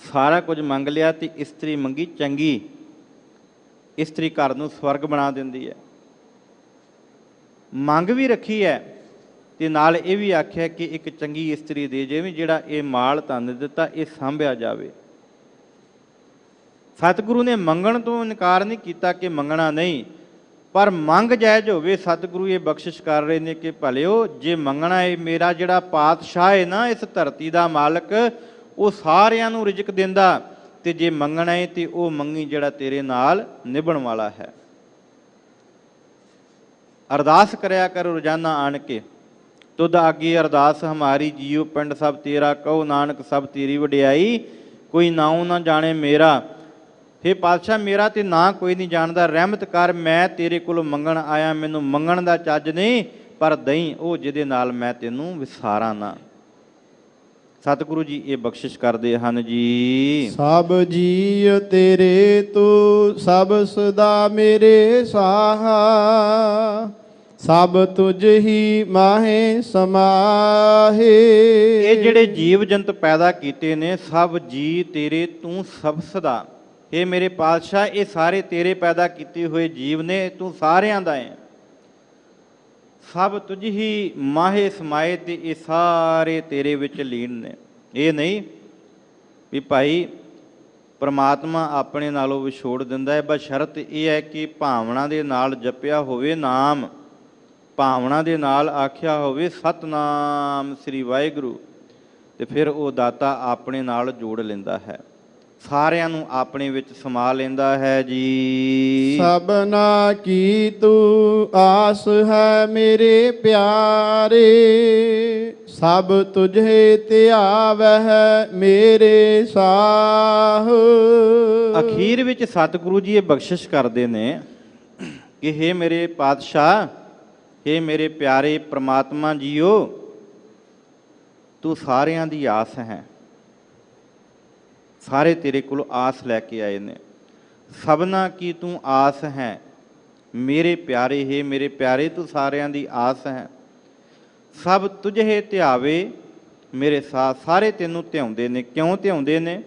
ਸਾਰਾ ਕੁਝ ਮੰਗ ਲਿਆ ਤੇ ਇਸਤਰੀ ਮੰਗੀ ਚੰਗੀ। ਇਸਤਰੀ ਘਰ ਨੂੰ ਸਵਰਗ ਬਣਾ ਦਿੰਦੀ ਹੈ। ਮੰਗ ਵੀ ਰੱਖੀ ਹੈ ਤੇ ਨਾਲ ਇਹ ਵੀ ਆਖਿਆ ਕਿ ਇੱਕ ਚੰਗੀ ਇਸਤਰੀ ਦੇ ਜਿਵੇਂ ਜਿਹੜਾ ਇਹ ਮਾਲ ਧਨ ਦਿੱਤਾ ਇਹ ਸਾਂਭਿਆ ਜਾਵੇ। ਸਤਿਗੁਰੂ ਨੇ ਮੰਗਣ ਤੋਂ ਇਨਕਾਰ ਨਹੀਂ ਕੀਤਾ ਕਿ ਮੰਗਣਾ ਨਹੀਂ, ਪਰ ਮੰਗ ਜਾਇਜ਼ ਹੋਵੇ। ਸਤਿਗੁਰੂ ਇਹ ਬਖਸ਼ਿਸ਼ ਕਰ ਰਹੇ ਨੇ ਕਿ ਭਲਿਓ, ਜੇ ਮੰਗਣਾ ਹੈ, ਮੇਰਾ ਜਿਹੜਾ ਪਾਤਸ਼ਾਹ ਹੈ ਨਾ ਇਸ ਧਰਤੀ ਦਾ ਮਾਲਕ, ਉਹ ਸਾਰਿਆਂ ਨੂੰ ਰਿਜ਼ਕ ਦਿੰਦਾ। ਤੇ ਜੇ ਮੰਗਣਾ ਹੈ ਤੇ ਉਹ ਮੰਗੀ ਜਿਹੜਾ ਤੇਰੇ ਨਾਲ ਨਿਭਣ ਵਾਲਾ ਹੈ। ਅਰਦਾਸ ਕਰਿਆ ਕਰ ਰੋਜ਼ਾਨਾ ਆਣ ਕੇ, ਤੁਧ ਆਗੇ ਅਰਦਾਸ ਹਮਾਰੀ ਜੀਓ। ਪਿੰਡ ਸਭ ਤੇਰਾ ਕਹੋ ਨਾਨਕ, ਸਭ ਤੇਰੀ ਵਡਿਆਈ। ਕੋਈ ਨਾਉ ਨਾ ਜਾਣੇ ਮੇਰਾ। ਹੇ ਪਾਤਸ਼ਾਹ, ਮੇਰਾ ਤੇ ਨਾਂ ਕੋਈ ਨਹੀਂ ਜਾਣਦਾ, ਰਹਿਮਤ ਕਰ। ਮੈਂ ਤੇਰੇ ਕੋਲੋਂ ਮੰਗਣ ਆਇਆ, ਮੈਨੂੰ ਮੰਗਣ ਦਾ ਚੱਜ ਨਹੀਂ, ਪਰ ਦਈ ਉਹ ਜਿਹਦੇ ਨਾਲ ਮੈਂ ਤੈਨੂੰ ਵਿਸਾਰਾਂ ਨਾ। ਸਤਿਗੁਰੂ ਜੀ ਇਹ ਬਖਸ਼ਿਸ਼ ਕਰਦੇ ਹਨ ਜੀ। ਸਭ ਜੀਅ ਤੇਰੇ ਤੂੰ, ਸਭ ਸਦਾ ਮੇਰੇ ਸਾਹਾ। ਸਭ ਤੁਝ ਹੀ ਮਾਹੇ ਸਮਾਹੇ। ਇਹ ਜਿਹੜੇ ਜੀਵ ਜੰਤ ਪੈਦਾ ਕੀਤੇ ਨੇ, ਸਭ ਜੀ ਤੇਰੇ ਤੂੰ ਸਭ ਸਦਾ। ਇਹ ਮੇਰੇ ਪਾਤਸ਼ਾਹ, ਇਹ ਸਾਰੇ ਤੇਰੇ ਪੈਦਾ ਕੀਤੇ ਹੋਏ ਜੀਵ ਨੇ, ਤੂੰ ਸਾਰਿਆਂ ਦਾ ਹੈ। ਸਭ ਤੁਝ ਹੀ ਮਾਹੇ ਸਮਾਏ, ਤੇ ਇਹ ਸਾਰੇ ਤੇਰੇ ਵਿੱਚ ਲੀਨ ਨੇ। ਇਹ ਨਹੀਂ ਵੀ ਭਾਈ ਪਰਮਾਤਮਾ ਆਪਣੇ ਨਾਲੋਂ ਵਿਛੋੜ ਦਿੰਦਾ ਹੈ, ਬਸ ਸ਼ਰਤ ਇਹ ਹੈ ਕਿ ਭਾਵਨਾ ਦੇ ਨਾਲ ਜਪਿਆ ਹੋਵੇ ਨਾਮ, ਭਾਵਨਾ ਦੇ ਨਾਲ ਆਖਿਆ ਹੋਵੇ ਸਤਨਾਮ ਸ੍ਰੀ ਵਾਹਿਗੁਰੂ, ਤੇ ਫਿਰ ਉਹ ਦਾਤਾ ਆਪਣੇ ਨਾਲ ਜੋੜ ਲੈਂਦਾ ਹੈ, ਸਾਰਿਆਂ ਨੂੰ ਆਪਣੇ ਵਿੱਚ ਸਮਾ ਲੈਂਦਾ ਹੈ ਜੀ। ਸਭਨਾ ਕੀ ਤੂੰ ਆਸ ਹੈ ਮੇਰੇ ਪਿਆਰੇ। ਸਭ ਤੁਝੇ ਧਿਆਵਹਿ ਮੇਰੇ ਸਾਹ। ਅਖੀਰ ਵਿੱਚ ਸਤਿਗੁਰੂ ਜੀ ਇਹ ਬਖਸ਼ਿਸ਼ ਕਰਦੇ ਨੇ ਕਿ ਹੇ ਮੇਰੇ ਪਾਤਸ਼ਾਹ, ਹੇ ਮੇਰੇ ਪਿਆਰੇ ਪ੍ਰਮਾਤਮਾ ਜੀਓ, ਤੂੰ ਸਾਰਿਆਂ ਦੀ ਆਸ ਹੈ। ਸਾਰੇ ਤੇਰੇ ਕੋਲ ਆਸ ਲੈ ਕੇ ਆਏ ਨੇ। ਸਭਨਾ ਕੀ ਤੂੰ ਆਸ ਹੈ ਮੇਰੇ ਪਿਆਰੇ, ਹੇ ਮੇਰੇ ਪਿਆਰੇ ਤੂੰ ਸਾਰਿਆਂ ਦੀ ਆਸ ਹੈ। ਸਭ ਤੁਝੇ ਧਿਆਵੇ ਮੇਰੇ ਸਾਥ। ਸਾਰੇ ਤੈਨੂੰ ਧਿਆਉਂਦੇ ਨੇ। ਕਿਉਂ ਧਿਆਉਂਦੇ ਨੇ?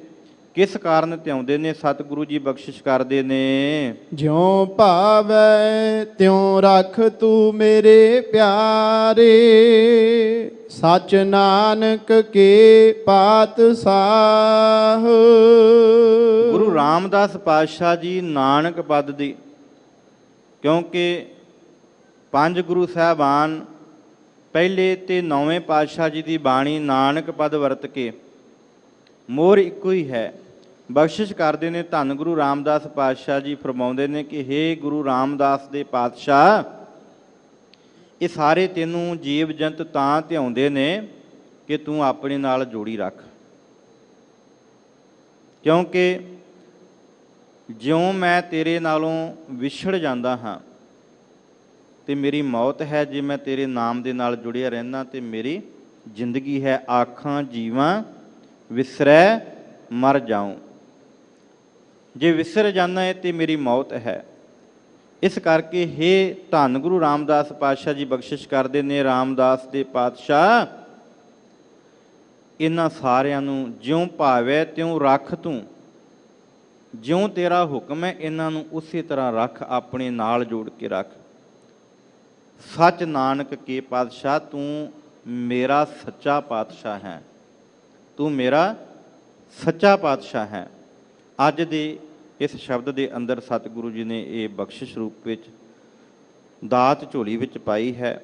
ਕਿਸ ਕਾਰਨ ਧਿਆਉਂਦੇ ਨੇ? ਸਤਿਗੁਰੂ ਜੀ ਬਖਸ਼ਿਸ਼ ਕਰਦੇ ਨੇ। ਜਿਉ ਭਾਵੈ ਤਿਉ ਰੱਖ ਤੂੰ ਮੇਰੇ ਪਿਆਰੇ। ਸਚ ਨਾਨਕ ਕੇ ਪਾਤਸ਼ਾਹ। ਗੁਰੂ ਰਾਮਦਾਸ ਪਾਤਸ਼ਾਹ ਜੀ ਨਾਨਕ ਪਦ ਦੀ, ਕਿਉਂਕਿ ਪੰਜ ਗੁਰੂ ਸਾਹਿਬਾਨ ਪਹਿਲੇ ਤੇ ਨੌਵੇਂ ਪਾਤਸ਼ਾਹ ਜੀ ਦੀ ਬਾਣੀ ਨਾਨਕ ਪਦ ਵਰਤ ਕੇ ਮੋਹਰ ਇੱਕੋ ਹੀ ਹੈ, ਬਖਸ਼ਿਸ਼ ਕਰਦੇ ਨੇ। ਧੰਨ ਗੁਰੂ ਰਾਮਦਾਸ ਪਾਤਸ਼ਾਹ ਜੀ ਫਰਮਾਉਂਦੇ ਨੇ ਕਿ ਹੇ ਗੁਰੂ ਰਾਮਦਾਸ ਦੇ ਪਾਤਸ਼ਾਹ, ਇਹ ਸਾਰੇ ਤੈਨੂੰ ਜੀਵ ਜੰਤ ਤਾਂ ਧਿਆਉਂਦੇ ਨੇ ਕਿ ਤੂੰ ਆਪਣੇ ਨਾਲ ਜੋੜੀ ਰੱਖ। ਕਿਉਂਕਿ ਜਿਉਂ ਮੈਂ ਤੇਰੇ ਨਾਲੋਂ ਵਿਛੜ ਜਾਂਦਾ ਹਾਂ ਤੇ ਮੇਰੀ ਮੌਤ ਹੈ, ਜੇ ਮੈਂ ਤੇਰੇ ਨਾਮ ਦੇ ਨਾਲ ਜੁੜਿਆ ਰਹਿੰਦਾ ਤੇ ਮੇਰੀ ਜ਼ਿੰਦਗੀ ਹੈ। ਆਖਾਂ ਜੀਵਾਂ ਵਿਸਰੈ ਮਰ ਜਾਉਂ। ਜੇ ਵਿਸਰ ਜਾਣਾ ਹੈ ਤੇ ਮੇਰੀ ਮੌਤ ਹੈ। ਇਸ ਕਰਕੇ ਹੇ ਧੰਨ ਗੁਰੂ ਰਾਮਦਾਸ ਪਾਤਸ਼ਾਹ ਜੀ ਬਖਸ਼ਿਸ਼ ਕਰਦੇ ਨੇ, ਰਾਮਦਾਸ ਦੇ ਪਾਤਸ਼ਾਹ ਇਹਨਾਂ ਸਾਰਿਆਂ ਨੂੰ ਜਿਉਂ ਭਾਵੈ ਤਿਉਂ ਰੱਖ ਤੂੰ, ਜਿਉਂ ਤੇਰਾ ਹੁਕਮ ਹੈ ਇਹਨਾਂ ਨੂੰ ਉਸੇ ਤਰ੍ਹਾਂ ਰੱਖ, ਆਪਣੇ ਨਾਲ ਜੋੜ ਕੇ ਰੱਖ। ਸੱਚ ਨਾਨਕ ਕੇ ਪਾਤਸ਼ਾਹ ਤੂੰ ਮੇਰਾ ਸੱਚਾ ਪਾਤਸ਼ਾਹ ਹੈ, ਤੂੰ ਮੇਰਾ ਸੱਚਾ ਪਾਤਸ਼ਾਹ ਹੈ। ਅੱਜ ਦੇ ਇਸ ਸ਼ਬਦ ਦੇ ਅੰਦਰ ਸਤਿਗੁਰੂ ਜੀ ਨੇ ਇਹ ਬਖਸ਼ਿਸ਼ ਰੂਪ ਵਿੱਚ ਦਾਤ ਝੋਲੀ ਵਿੱਚ ਪਾਈ ਹੈ।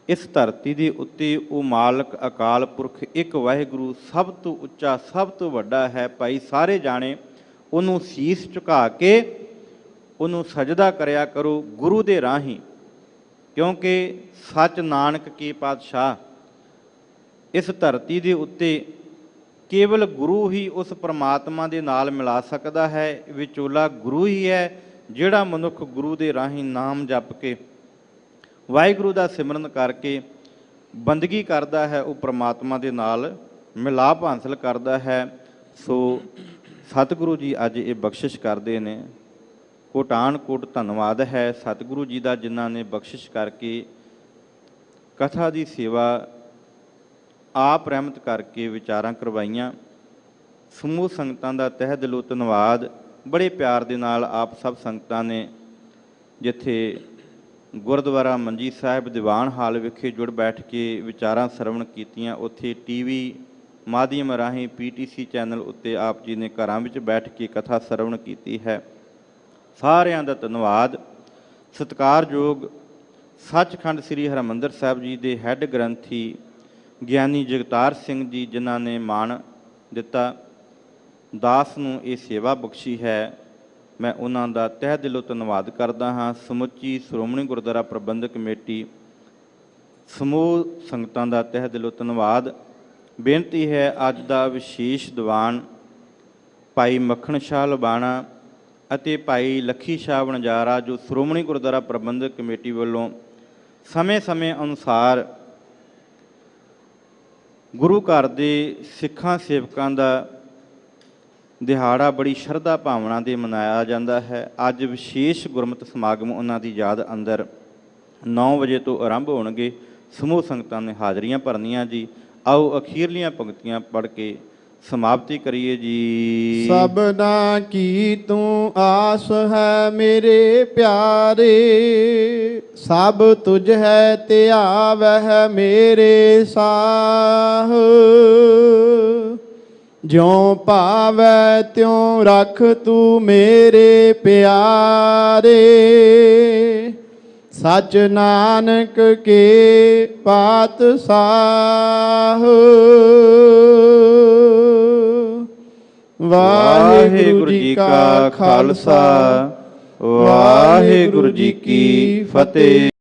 ਇਸ ਧਰਤੀ ਦੇ ਉੱਤੇ ਉਹ ਮਾਲਕ ਅਕਾਲ ਪੁਰਖ ਇੱਕ ਵਾਹਿਗੁਰੂ ਸਭ ਤੋਂ ਉੱਚਾ, ਸਭ ਤੋਂ ਵੱਡਾ ਹੈ। ਭਾਈ ਸਾਰੇ ਜਾਣੇ ਉਹਨੂੰ ਸੀਸ ਝੁਕਾ ਕੇ ਉਹਨੂੰ ਸਜਦਾ ਕਰਿਆ ਕਰੋ ਗੁਰੂ ਦੇ ਰਾਹੀਂ, ਕਿਉਂਕਿ ਸੱਚ ਨਾਨਕ ਕੀ ਪਾਤਸ਼ਾਹ ਇਸ ਧਰਤੀ ਦੇ ਉੱਤੇ ਕੇਵਲ ਗੁਰੂ ਹੀ ਉਸ ਪਰਮਾਤਮਾ ਦੇ ਨਾਲ ਮਿਲਾ ਸਕਦਾ ਹੈ। ਵਿਚੋਲਾ ਗੁਰੂ ਹੀ ਹੈ। ਜਿਹੜਾ ਮਨੁੱਖ ਗੁਰੂ ਦੇ ਰਾਹੀਂ ਨਾਮ ਜਪ ਕੇ ਵਾਹਿਗੁਰੂ ਦਾ ਸਿਮਰਨ ਕਰਕੇ ਬੰਦਗੀ ਕਰਦਾ ਹੈ, ਉਹ ਪਰਮਾਤਮਾ ਦੇ ਨਾਲ ਮਿਲਾਪ ਹਾਸਲ ਕਰਦਾ ਹੈ। ਸੋ ਸਤਿਗੁਰੂ ਜੀ ਅੱਜ ਇਹ ਬਖਸ਼ਿਸ਼ ਕਰਦੇ ਨੇ। ਕੋਟਾਨ ਕੋਟ ਧੰਨਵਾਦ ਹੈ ਸਤਿਗੁਰੂ ਜੀ ਦਾ, ਜਿਨ੍ਹਾਂ ਨੇ ਬਖਸ਼ਿਸ਼ ਕਰਕੇ ਕਥਾ ਦੀ ਸੇਵਾ ਆਪ ਰਹਿਮਤ ਕਰਕੇ ਵਿਚਾਰਾਂ ਕਰਵਾਈਆਂ। ਸਮੂਹ ਸੰਗਤਾਂ ਦਾ ਤਹਿ ਦਿਲੋਂ ਧੰਨਵਾਦ। ਬੜੇ ਪਿਆਰ ਦੇ ਨਾਲ ਆਪ ਸਭ ਸੰਗਤਾਂ ਨੇ ਜਿੱਥੇ ਗੁਰਦੁਆਰਾ ਮੰਜੀ ਸਾਹਿਬ ਦੀਵਾਨ ਹਾਲ ਵਿਖੇ ਜੁੜ ਬੈਠ ਕੇ ਵਿਚਾਰਾਂ ਸਰਵਣ ਕੀਤੀਆਂ, ਉੱਥੇ ਟੀਵੀ ਮਾਧਿਅਮ ਰਾਹੀਂ PTC ਚੈਨਲ ਉੱਤੇ ਆਪ ਜੀ ਨੇ ਘਰਾਂ ਵਿੱਚ ਬੈਠ ਕੇ ਕਥਾ ਸਰਵਣ ਕੀਤੀ ਹੈ। ਸਾਰਿਆਂ ਦਾ ਧੰਨਵਾਦ। ਸਤਿਕਾਰਯੋਗ ਸੱਚਖੰਡ ਸ੍ਰੀ ਹਰਿਮੰਦਰ ਸਾਹਿਬ ਜੀ ਦੇ ਹੈੱਡ ਗ੍ਰੰਥੀ ਗਿਆਨੀ ਜਗਤਾਰ ਸਿੰਘ ਜੀ, ਜਿਨ੍ਹਾਂ ਨੇ ਮਾਣ ਦਿੱਤਾ ਦਾਸ ਨੂੰ ਇਹ ਸੇਵਾ ਬਖਸ਼ੀ ਹੈ, ਮੈਂ ਉਹਨਾਂ ਦਾ ਤਹਿ ਦਿਲੋਂ ਧੰਨਵਾਦ ਕਰਦਾ ਹਾਂ। ਸਮੁੱਚੀ ਸ਼੍ਰੋਮਣੀ ਗੁਰਦੁਆਰਾ ਪ੍ਰਬੰਧਕ ਕਮੇਟੀ ਸਮੂਹ ਸੰਗਤਾਂ ਦਾ ਤਹਿ ਦਿਲੋਂ ਧੰਨਵਾਦ। ਬੇਨਤੀ ਹੈ ਅੱਜ ਦਾ ਵਿਸ਼ੇਸ਼ ਦੀਵਾਨ ਭਾਈ ਮੱਖਣ ਸ਼ਾਹ ਲੁਬਾਣਾ ਅਤੇ ਭਾਈ ਲੱਖੀ ਸ਼ਾਹ ਵਣਜਾਰਾ, ਜੋ ਸ਼੍ਰੋਮਣੀ ਗੁਰਦੁਆਰਾ ਪ੍ਰਬੰਧਕ ਕਮੇਟੀ ਵੱਲੋਂ ਸਮੇਂ-ਸਮੇਂ ਅਨੁਸਾਰ ਗੁਰੂ ਘਰ ਦੇ ਸਿੱਖਾਂ ਸੇਵਕਾਂ ਦਾ ਦਿਹਾੜਾ ਬੜੀ ਸ਼ਰਧਾ ਭਾਵਨਾ ਦੇ ਮਨਾਇਆ ਜਾਂਦਾ ਹੈ। ਅੱਜ ਵਿਸ਼ੇਸ਼ ਗੁਰਮਤਿ ਸਮਾਗਮ ਉਹਨਾਂ ਦੀ ਯਾਦ ਅੰਦਰ 9 ਵਜੇ ਤੋਂ ਆਰੰਭ ਹੋਣਗੇ। ਸਮੂਹ ਸੰਗਤਾਂ ਨੇ ਹਾਜ਼ਰੀਆਂ ਭਰਨੀਆਂ ਜੀ। ਆਓ ਅਖੀਰਲੀਆਂ ਪੰਕਤੀਆਂ ਪੜ੍ਹ ਕੇ ਸਮਾਪਤੀ ਕਰੀਏ ਜੀ। ਸਭਨਾ ਕੀ ਤੂੰ ਆਸ ਹੈ ਮੇਰੇ ਪਿਆਰੇ, ਸਭ ਤੁਝ ਹੈ ਤੇ ਆਵਹਿ ਮੇਰੇ ਸਾਹ। ਜਿਉ ਭਾਵੈ ਤਿਉ ਰੱਖ ਤੂੰ ਮੇਰੇ ਪਿਆਰੇ, ਸਚ ਨਾਨਕ ਕੇ ਪਾਤਸ਼ਾਹ। ਵਾਹਿਗੁਰੂ ਜੀ ਕਾ ਖਾਲਸਾ, ਵਾਹਿਗੁਰੂ ਜੀ ਕੀ ਫਤਿਹ।